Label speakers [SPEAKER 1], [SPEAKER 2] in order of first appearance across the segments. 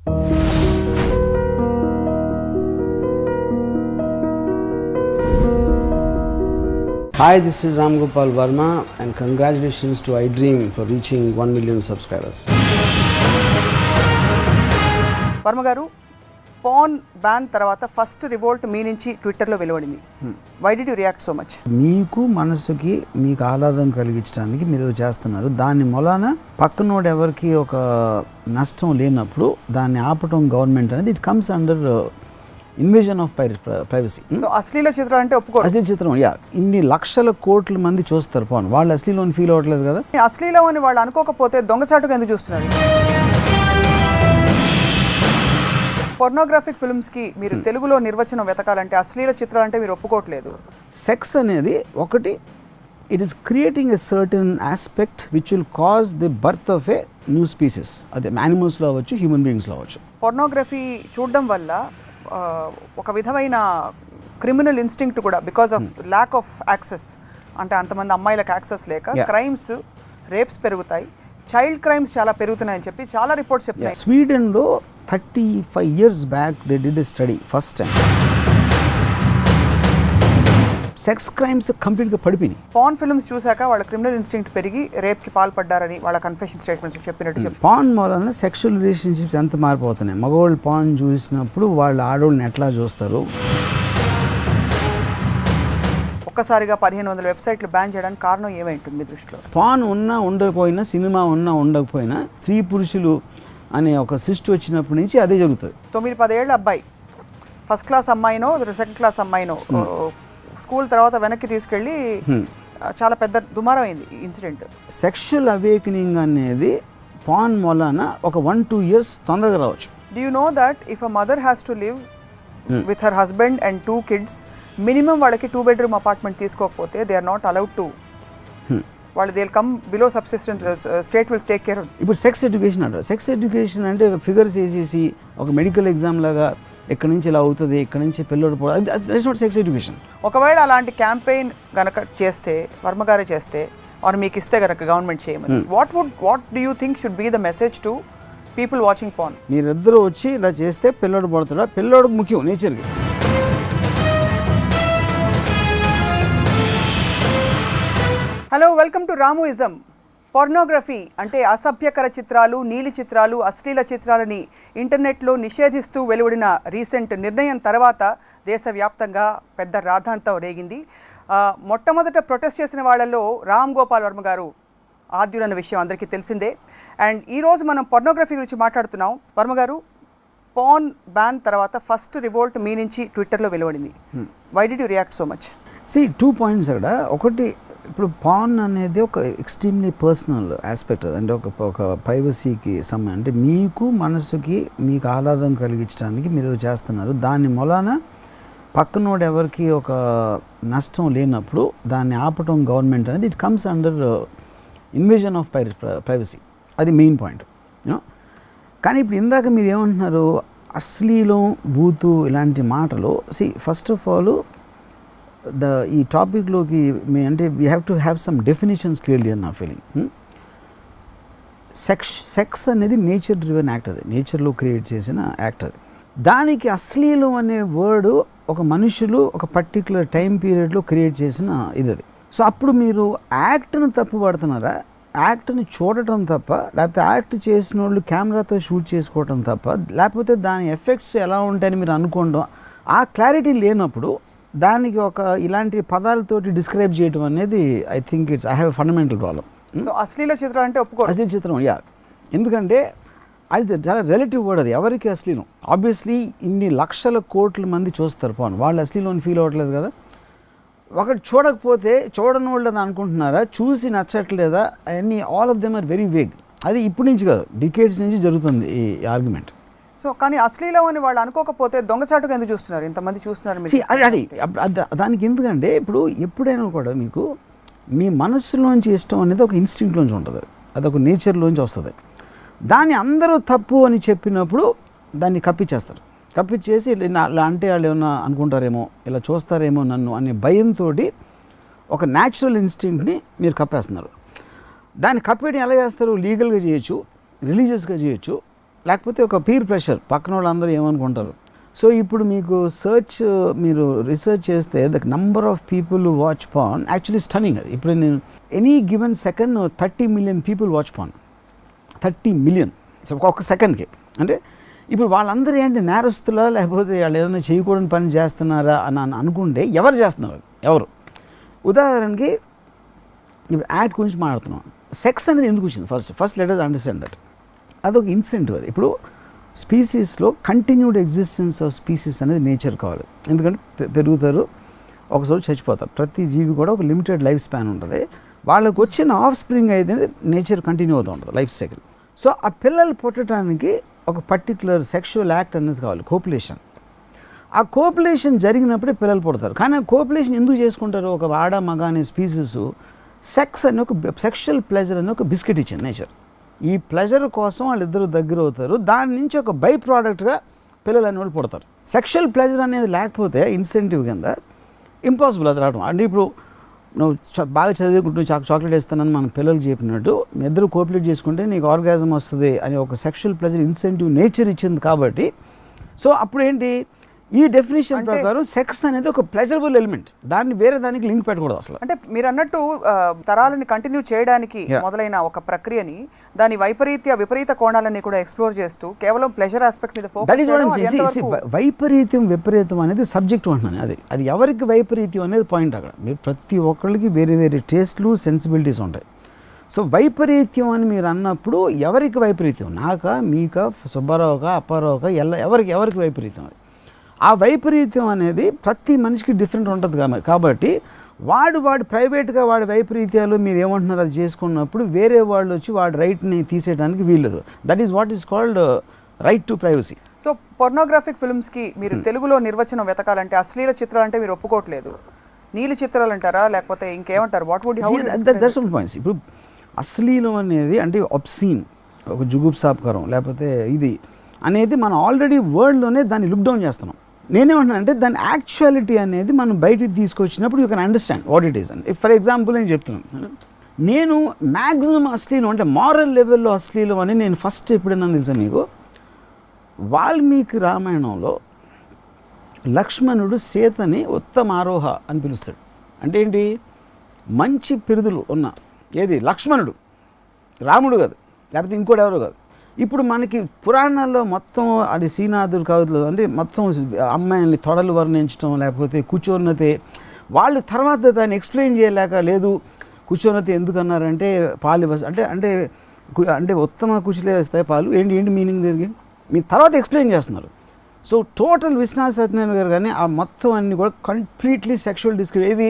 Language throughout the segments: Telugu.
[SPEAKER 1] Hi, this is RamGopal Varma and congratulations to iDream for reaching 1 million subscribers.
[SPEAKER 2] Varma గారు, పాన్ బ్యాన్ తర్వాత ఫస్ట్ రివోల్ట్ మీ నుంచి ట్విట్టర్లో వెలువడింది. Why did you react so much?
[SPEAKER 1] మీకు మనసుకి మీకు ఆహ్లాదం కలిగించడానికి మీరు చేస్తున్నారు. దాని మూలాన పక్కనోడు ఎవరికి ఒక నష్టం లేనప్పుడు దాన్ని ఆపటం గవర్నమెంట్ అనేది it comes under invasion of privacy.
[SPEAKER 2] So అశ్లీల చిత్రాలు అంటే ఒప్పుకోరు.
[SPEAKER 1] అశ్లీల చిత్రం ఇన్ని లక్షల కోట్ల మంది చూస్తారు పాన్, వాళ్ళు అశ్లీలం ఫీల్ అవ్వట్లేదు కదా.
[SPEAKER 2] అశ్లీలం అని వాళ్ళు అనుకోకపోతే దొంగచాటుగా ఎందుకు చూస్తున్నారు? పోర్నోగ్రాఫిక్ ఫిల్మ్స్కి మీరు తెలుగులో నిర్వచనం వెతకాలంటే అశ్లీల చిత్రాలు అంటే మీరు ఒప్పుకోవట్లేదు.
[SPEAKER 1] సెక్స్ అనేది ఒకటి, it is creating a certain aspect which will cause the birth of a new species. అదే యానిమల్స్లో అవ్వచ్చు, హ్యూమన్ బీయింగ్స్లో అవ్వచ్చు.
[SPEAKER 2] పోర్నోగ్రఫీ చూడడం వల్ల ఒక విధమైన క్రిమినల్ ఇన్స్టింక్ట్ కూడా, because of lack of access, అంటే అంతమంది అమ్మాయిలకు యాక్సెస్ లేక క్రైమ్స్, రేప్స్ పెరుగుతాయి, చైల్డ్ క్రైమ్స్ చాలా పెరుగుతున్నాయని చెప్పి చాలా రిపోర్ట్స్ చెప్తున్నాయి.
[SPEAKER 1] స్వీడన్లో 35 years back they did a study first time. Sex crimes కంప్లీట్గా పడిపోయినాయి.
[SPEAKER 2] పాన్ ఫిల్మ్స్ చూసాక వాళ్ళ క్రిమినల్ ఇన్స్టింక్ట్ పెరిగి రేప్కి పాల్పడ్డారని వాళ్ళ కన్ఫెషన్ స్టేట్మెంట్స్ చెప్పినట్టు.
[SPEAKER 1] పాన్ మూలన సెక్షువల్ రిలేషన్షిప్స్ ఎంత మారిపోతున్నాయి. మగవాళ్ళు పాన్ చూసినప్పుడు వాళ్ళు ఆడవాళ్ళని ఎట్లా చూస్తారు.
[SPEAKER 2] ఒక్కసారిగా 1500 వెబ్సైట్లు బ్యాన్ చేయడానికి కారణం ఏమైంటుంది మీ దృష్టిలో?
[SPEAKER 1] పాన్ ఉన్నా ఉండకపోయినా, సినిమా ఉన్నా ఉండకపోయినా, స్త్రీ పురుషులు అనే ఒక సిస్టమ్ వచ్చినప్పటి నుంచి అదే జరుగుతుంది.
[SPEAKER 2] 9-10 ఏళ్ళ అబ్బాయి ఫస్ట్ క్లాస్ అమ్మాయినో సెకండ్ క్లాస్ అమ్మాయినో స్కూల్ తర్వాత వెనక్కి తీసుకెళ్ళి చాలా పెద్ద దుమారం అయింది ఇన్సిడెంట్.
[SPEAKER 1] సెక్షువల్ అవేకనింగ్ అనేది పాన్ మూలాన ఒక 1-2 years తొందరగా రావచ్చు.
[SPEAKER 2] Do you know that if a mother has to live with her husband and 2 kids, minimum వాళ్ళకి 2 bedroom అపార్ట్మెంట్ తీసుకోకపోతే they are not allowed to, వాళ్ళు they will come below subsistent, state will take care.
[SPEAKER 1] ఇప్పుడు సెక్స్ ఎడ్యుకేషన్ అంటారు. సెక్స్ ఎడ్యుకేషన్ అంటే ఫిగర్స్ వేసేసి ఒక మెడికల్ ఎగ్జామ్ లాగా ఎక్కడి నుంచి ఇలా అవుతుంది, ఎక్కడి నుంచి పిల్లడు పోవడం, దట్స్ నాట్ సెక్స్ ఎడ్యుకేషన్.
[SPEAKER 2] ఒకవేళ అలాంటి క్యాంపెయిన్ గనక చేస్తే, వర్మగారే చేస్తే ఆర్ మీకు ఇస్తే గనక గవర్నమెంట్ చేయమని, what do you think should be the message to people watching porn?
[SPEAKER 1] మీరిద్దరూ వచ్చి ఇలా చేస్తే పిల్లడు పడుతాడా? పిల్లడు ముఖ్యం నేచర్కి.
[SPEAKER 2] Hello, welcome to Ramuism. Pornography అంటే అసభ్యకర చిత్రాలు, నీలి చిత్రాలు, అశ్లీల చిత్రాలని ఇంటర్నెట్లో నిషేధిస్తూ వెలువడిన రీసెంట్ నిర్ణయం తర్వాత దేశవ్యాప్తంగా పెద్ద రాద్ధాంతం రేగింది. మొట్టమొదట ప్రొటెస్ట్ చేసిన వాళ్ళలో RamGopal Varma గారు ఆద్యులన్న విషయం అందరికీ తెలిసిందే. అండ్ ఈరోజు మనం పోర్నోగ్రఫీ గురించి మాట్లాడుతున్నాం. వర్మ గారు, పాన్ బ్యాన్ తర్వాత ఫస్ట్ రివోల్ట్ మీ నుంచి ట్విట్టర్లో వెలువడింది. Why did you react so much?
[SPEAKER 1] 2 points అక్కడ. ఒకటి, ఇప్పుడు పాన్ అనేది ఒక ఎక్స్ట్రీమ్లీ పర్సనల్ ఆస్పెక్ట్, అంటే ఒక ప్రైవసీకి సంబంధం. అంటే మీకు మనసుకి మీకు ఆహ్లాదం కలిగించడానికి మీరు చేస్తున్నారు. దాని మూలాన పక్కనోడు ఎవరికి ఒక నష్టం లేనప్పుడు దాన్ని ఆపటం గవర్నమెంట్ అనేది it comes under invasion of privacy. అది మెయిన్ పాయింట్. కానీ ఇప్పుడు ఇందాక మీరు ఏమంటున్నారు, అశ్లీలం, బూతు ఇలాంటి మాటలు. ఫస్ట్ ఆఫ్ ఆల్ ఈ టాపిక్లోకి అంటే we have to have some definitions clearly అన్న ఫీలింగ్. సెక్స్ అనేది నేచర్ డ్రివెన్ యాక్ట్, అది నేచర్లో క్రియేట్ చేసిన యాక్ట్. అది దానికి అశ్లీలం అనే వర్డ్ ఒక మనుషులు ఒక పర్టికులర్ టైం పీరియడ్లో క్రియేట్ చేసిన ఇది. సో అప్పుడు మీరు యాక్ట్ను తప్పు పడుతున్నారా? యాక్ట్ని చూడటం తప్ప, లేకపోతే యాక్ట్ చేసిన వాళ్ళు కెమెరాతో షూట్ చేసుకోవటం తప్ప, లేకపోతే దాని ఎఫెక్ట్స్ ఎలా ఉంటాయని మీరు అనుకోవడం, ఆ క్లారిటీ లేనప్పుడు దానికి ఒక ఇలాంటి పదాలతోటి డిస్క్రైబ్ చేయడం అనేది I think I have a fundamental problem.
[SPEAKER 2] So అశ్లీల చిత్రం అంటే ఒప్పుకో.
[SPEAKER 1] అశ్లీల చిత్రం ఎందుకంటే అది చాలా రిలేటివ్ వర్డ్. అది ఎవరికి అశ్లీలం? ఆబ్వియస్లీ ఇన్ని లక్షల కోట్ల మంది చూస్తారు పాన్, వాళ్ళు అశ్లీలం ఫీల్ అవ్వట్లేదు కదా. ఒకటి చూడకపోతే చూడని వాళ్ళు అది అనుకుంటున్నారా, చూసి నచ్చట్లేదా, అవన్నీ all of them are very vague. అది ఇప్పటి నుంచి కాదు, డికేడ్స్ నుంచి జరుగుతుంది ఈ ఆర్గ్యుమెంట్.
[SPEAKER 2] సో కానీ అశ్లీలం అని వాళ్ళు అనుకోకపోతే దొంగచాటుగా ఎందుకు చూస్తున్నారు, ఇంతమంది చూస్తున్నారు?
[SPEAKER 1] అది దానికి ఎందుకంటే ఇప్పుడు ఎప్పుడైనా కూడా మీకు మీ మనస్సులోంచి ఇష్టం అనేది ఒక ఇన్స్టింక్ట్లోంచి ఉంటుంది, అదొక నేచర్లోంచి వస్తుంది. దాన్ని అందరూ తప్పు అని చెప్పినప్పుడు దాన్ని కప్పిచ్చేస్తారు. కప్పిచ్చేసి ఇలా అంటే వాళ్ళు ఏమన్నా అనుకుంటారేమో, ఇలా చూస్తారేమో నన్ను అనే భయంతో ఒక న్యాచురల్ ఇన్స్టింక్ట్ని మీరు కప్పేస్తున్నారు. దాన్ని కప్పేయడం ఎలా చేస్తారు? లీగల్గా చేయొచ్చు, రిలీజియస్గా చేయొచ్చు, లేకపోతే ఒక పీర్ ప్రెషర్, పక్కన వాళ్ళందరూ ఏమనుకుంటారు. సో ఇప్పుడు మీకు మీరు రీసెర్చ్ చేస్తే the number of people watch pan actually stunning. అది ఇప్పుడు నేను any given second 30 million people watch pan. 30 million ఒక సెకండ్కి. అంటే ఇప్పుడు వాళ్ళందరూ ఏంటి నేరస్తులా, లేకపోతే వాళ్ళు ఏదైనా చేయకూడని పని చేస్తున్నారా అని అనుకుంటే ఎవరు చేస్తున్నారు? ఎవరు? ఉదాహరణకి ఇప్పుడు యాడ్ గురించి మాట్లాడుతున్నాం. సెక్స్ అనేది ఎందుకు వచ్చింది? First let us understand that. అదొక ఇన్సెంటివ్. అది ఇప్పుడు స్పీసీస్లో కంటిన్యూడ్ ఎగ్జిస్టెన్స్ ఆఫ్ స్పీసీస్ అనేది నేచర్ కావాలి. ఎందుకంటే పెరుగుతారు, ఒకసారి చచ్చిపోతారు. ప్రతి జీవి కూడా ఒక లిమిటెడ్ లైఫ్ స్పాన్ ఉంటుంది. వాళ్ళకు వచ్చిన ఆఫ్ స్ప్రింగ్ అయితే నేచర్ కంటిన్యూ అవుతూ ఉంటుంది, లైఫ్ సైకిల్. సో ఆ పిల్లలు పుట్టడానికి ఒక పర్టికులర్ సెక్షువల్ యాక్ట్ అనేది కావాలి, కోపులేషన్. ఆ కోపులేషన్ జరిగినప్పుడే పిల్లలు పుడతారు. కానీ ఆ కోపులేషన్ ఎందుకు చేసుకుంటారు? ఒక ఆడ మగ అనే స్పీసీస్ సెక్స్ అని ఒక సెక్షువల్ ప్లెజర్ అని ఒక బిస్కెట్ ఇచ్చింది నేచర్. ఈ ప్లెజర్ కోసం వాళ్ళిద్దరు దగ్గర అవుతారు. దాని నుంచి ఒక బై ప్రోడక్ట్గా పిల్లలు అనేవాళ్ళు పుడతారు. సెక్షువల్ ప్లెజర్ అనేది లేకపోతే ఇన్సెంటివ్ కింద ఇంపాసిబుల్ అది రావడం. అంటే ఇప్పుడు నువ్వు బాగా చదువుకుంటూ చాక్లెట్ వేస్తానని మన పిల్లలు చెప్పినట్టు మీ ఇద్దరు కోఆపరేట్ చేసుకుంటే నీకు ఆర్గాజం వస్తుంది అని ఒక సెక్షువల్ ప్లెజర్ ఇన్సెంటివ్ నేచర్ ఇచ్చింది కాబట్టి. సో అప్పుడు ఏంటి, ఈ డెఫినేషన్ ప్రకారం సెక్స్ అనేది ఒక ప్లెజరబుల్ ఎలిమెంట్. దాన్ని వేరే దానికి లింక్ పెట్టకూడదు అసలు.
[SPEAKER 2] అంటే మీరు అన్నట్టు తరాలని కంటిన్యూ చేయడానికి మొదలైన ఒక ప్రక్రియని దాని విపరీత కోణాలని కూడా ఎక్స్ప్లోర్ చేస్తూ కేవలం ప్లెజర్ ఆస్పెక్ట్ మీద ఫోకస్.
[SPEAKER 1] విపరీతం అనేది సబ్జెక్ట్ అంటున్నాను. అది ఎవరికి వైపరీత్యం అనేది పాయింట్. అక్కడ మీరు ప్రతి ఒక్కరికి వేరే వేరే టేస్ట్లు, సెన్సిబిలిటీస్ ఉంటాయి. సో వైపరీత్యం అని మీరు అన్నప్పుడు ఎవరికి వైపరీత్యం? నాకా, మీకా, సుబ్బారావుకా, అప్పారావుకా, ఎవరికి వైపరీత్యం? అది ఆ వైపరీత్యం అనేది ప్రతి మనిషికి డిఫరెంట్ ఉంటుంది కాబట్టి వాడు ప్రైవేట్గా వాడి వైపరీత్యాలు మీరు ఏమంటున్నారు అది చేసుకున్నప్పుడు వేరే వాళ్ళు వచ్చి వాడి రైట్ని తీసేయడానికి వీల్లేదు. That is what is called right to privacy.
[SPEAKER 2] So pornographic ఫిల్మ్స్కి మీరు తెలుగులో నిర్వచనం వెతకాలంటే అశ్లీల చిత్రాలు అంటే మీరు ఒప్పుకోవట్లేదు, నీలి చిత్రాలు అంటారా లేకపోతే ఇంకేమంటారు? What would you
[SPEAKER 1] that's one points. ఇప్పుడు అశ్లీలం అనేది అంటే అబ్సీన్, ఒక జుగుప్సాకరం లేకపోతే ఇది అనేది మనం ఆల్రెడీ వరల్డ్లోనే దాన్ని లుక్ డౌన్ చేస్తున్నాం. నేనేమంటున్నానంటే దాని యాక్చువాలిటీ అనేది మనం బయటికి తీసుకొచ్చినప్పుడు you can understand what it is అని. ఫర్ ఎగ్జాంపుల్ నేను చెప్తున్నాను, నేను మ్యాక్సిమం అశ్లీలం అంటే మారల్ లెవెల్లో అశ్లీలం అని నేను ఫస్ట్ ఎప్పుడైనా తెలుసా మీకు, వాల్మీకి రామాయణంలో లక్ష్మణుడు సీతని ఉత్తమ ఆరోహ అని పిలుస్తాడు. అంటే ఏంటి, మంచి పిరుదులు ఉన్న ఏది లక్ష్మణుడు, రాముడు కాదు, లేకపోతే ఇంకోటి ఎవరు కాదు. ఇప్పుడు మనకి పురాణాల్లో మొత్తం అది శ్రీనాథుడు కవితలు అంటే మొత్తం అమ్మాయిల్ని తొడలు వర్ణించడం, లేకపోతే కూర్చోన్నతే వాళ్ళు తర్వాత దాన్ని ఎక్స్ప్లెయిన్ చేయలేక, లేదు కూర్చోన్నతే ఎందుకన్నారంటే పాలు అంటే అంటే అంటే ఉత్తమ కుచులే వేస్తాయి పాలు, ఏంటి మీనింగ్ తిరిగి మీరు తర్వాత ఎక్స్ప్లెయిన్ చేస్తున్నారు. సో టోటల్ విశ్వనాథ్ సత్యనారాయణ గారు కానీ ఆ మొత్తం అన్ని కూడా కంప్లీట్లీ సెక్షువల్ డిస్క్రిప్షన్ ఇది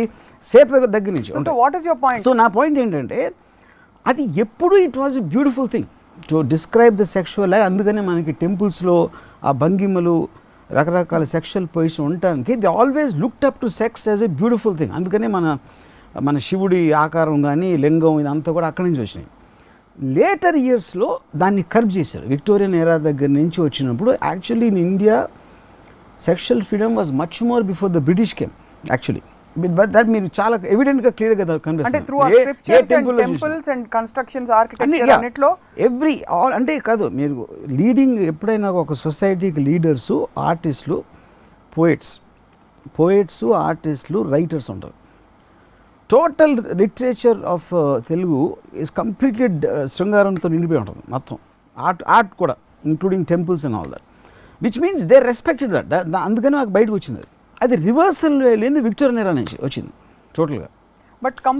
[SPEAKER 1] సీత దగ్గర నుంచి. సో నా పాయింట్ ఏంటంటే అది ఎప్పుడు it was a beautiful thing to describe the sexual life. అందుకనే మనకి టెంపుల్స్లో ఆ భంగిమలు రకరకాల సెక్షువల్ పొజిషన్ ఉండటానికి the always looked up to sex as a beautiful thing. అందుకనే మన శివుడి ఆకారం కానీ లింగం ఇదంతా కూడా అక్కడి నుంచి వచ్చినాయి. లేటర్ ఇయర్స్లో దాన్ని కర్బ్ చేశారు. విక్టోరియన్ ఎరా దగ్గర నుంచి వచ్చినప్పుడు actually in India sexual freedom was much more before the British came actually. That మీరు చాలా ఎవిడెంట్గా క్లియర్గా అంటే కాదు, మీరు లీడింగ్ ఎప్పుడైనా ఒక సొసైటీకి లీడర్సు, ఆర్టిస్టులు, పోయిట్స్, ఆర్టిస్టులు, రైటర్స్ ఉంటారు. Total literature of Telugu is completely శృంగారంతో నిండిపోయి ఉంటుంది మొత్తం. ఆర్ట్ కూడా including temples and all that, which means they respected that. అందుకని మాకు బయటకు వచ్చింది. అది రివర్సల్ వెళ్ళింది విక్టోరియన్ ఎరా నుంచి వచ్చింది టోటల్గా.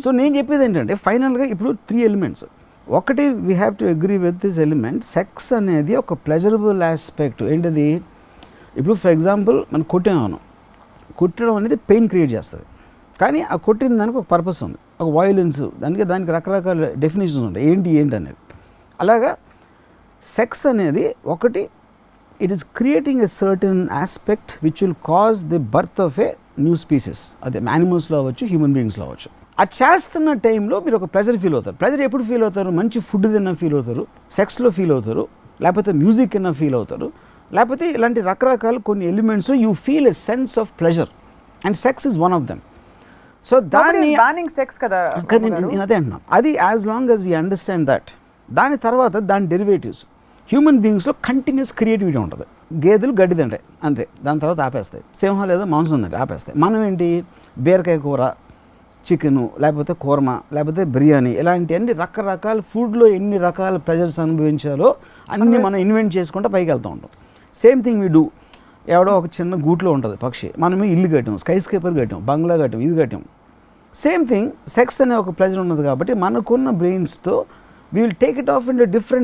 [SPEAKER 1] సో నేను చెప్పేది ఏంటంటే ఫైనల్గా ఇప్పుడు 3 ఎలిమెంట్స్. ఒకటి we have to agree with this element, sex అనేది ఒక ప్లెజరబుల్ ఆస్పెక్ట్. ఏంటది, ఇప్పుడు ఫర్ ఎగ్జాంపుల్ మనం కొట్టడం అనేది పెయిన్ క్రియేట్ చేస్తుంది. కానీ ఆ కొట్టిన దానికి ఒక పర్పస్ ఉంది, ఒక వయలెన్స్, దానికి రకరకాల డెఫినేషన్స్ ఉంటాయి ఏంటి అనేది. అలాగా సెక్స్ అనేది ఒకటి, it is creating a certain aspect which will cause the birth of a new species. అదే యానిమల్స్లో అవ్వచ్చు, హ్యూమన్ బీయింగ్స్లో అవ్వచ్చు. అది చేస్తున్న టైంలో మీరు ఒక ప్లెజర్ ఫీల్ అవుతారు. ప్లెజర్ ఎప్పుడు ఫీల్ అవుతారు? మంచి ఫుడ్ తిన్నా ఫీల్ అవుతారు, సెక్స్లో ఫీల్ అవుతారు, లేకపోతే మ్యూజిక్ తిన్నా ఫీల్ అవుతారు, లేకపోతే ఇలాంటి రకరకాల కొన్ని elements you feel a sense of pleasure and sex is one of them. So దాన్ని నేను అదే అంటున్నాను, అది as long as we understand that. దాని తర్వాత దాని డెరివేటివ్స్, హ్యూమన్ బీయింగ్స్లో కంటిన్యూస్ క్రియేటివిటీ ఉంటుంది. గేదెలు గడ్డి తింటాయి అంతే, దాని తర్వాత ఆపేస్తాయి. సింహాలు ఏదో మాంసం ఉందంటే ఆపేస్తాయి. మనం ఏంటి, బీరకాయ కూర, చికెను, లేకపోతే కూర్మా, లేకపోతే బిర్యానీ, ఇలాంటివన్నీ రకరకాల ఫుడ్లో ఎన్ని రకాల ప్లెజర్స్ అనుభవించాలో అన్నీ మనం ఇన్వెంట్ చేసుకుంటూ పైకి వెళ్తూ ఉంటాం. Same thing we do. ఎవడో ఒక చిన్న గూట్లో ఉంటుంది పక్షి, మనమే ఇల్లు కట్టాం, స్కై స్కేపర్ కట్టాం, బంగ్లా కట్టాం, ఇది కట్టాం. సేమ్ థింగ్ సెక్స్ అనే ఒక ప్లెజర్ ఉన్నది కాబట్టి మనకున్న బ్రెయిన్స్తో we will take it off in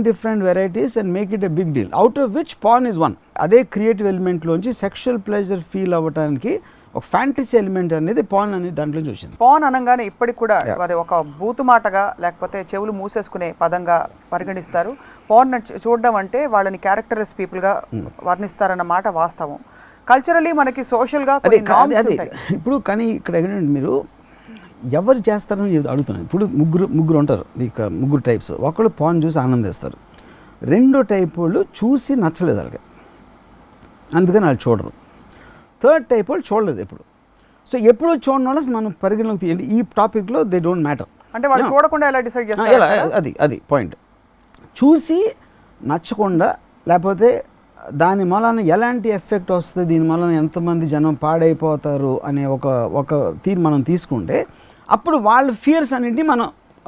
[SPEAKER 1] different varieties and make it a big deal, out of which porn is one. అదే క్రియేటివ్ ఎలిమెంట్లోంచి సెక్షువల్ ప్లెజర్ ఫీల్ అవ్వడానికి ఒక ఫ్యాంటసీ ఎలిమెంట్ అనేది పార్న్ అనేది దాంట్లో వచ్చింది.
[SPEAKER 2] పార్న్ అనగానే ఇప్పటికి కూడా అది ఒక బూతు మాటగా లేకపోతే చెవులు మూసేసుకునే పదంగా పరిగణిస్తారు. పార్న్ చూడడం అంటే వాళ్ళని క్యారెక్టర్లెస్ పీపుల్గా వర్ణిస్తారన్న మాట వాస్తవం. కల్చరలీ మనకి సోషల్గా
[SPEAKER 1] ఇప్పుడు కానీ ఇక్కడ ఏంటంటే మీరు ఎవరు చేస్తారని అడుగుతున్నాను. ఇప్పుడు ముగ్గురు ఉంటారు, ఇక ముగ్గురు టైప్స్. ఒకళ్ళు పార్న్ చూసి ఆనందిస్తారు, రెండో టైప్ వాళ్ళు చూసి నచ్చలేదు వాళ్ళకి, అందుకని వాళ్ళు చూడరు. థర్డ్ టైప్ వాళ్ళు చూడలేదు ఎప్పుడు. సో ఎప్పుడు చూడడం వల్ల మనం పరిగణలోకి తీయండి ఈ టాపిక్లో దే డోంట్ మ్యాటర్.
[SPEAKER 2] అంటే వాళ్ళు చూడకుండా ఎలా డిసైడ్ చేస్తారు?
[SPEAKER 1] అది పాయింట్. చూసి నచ్చకుండా లేకపోతే దాని మూలాన ఎలాంటి ఎఫెక్ట్ వస్తుంది, దీని మూలాన ఎంతమంది జనం పాడైపోతారు అనే ఒక తీరు మనం తీసుకుంటే అప్పుడు వాళ్ళ ఫియర్స్ అన్నింటినీ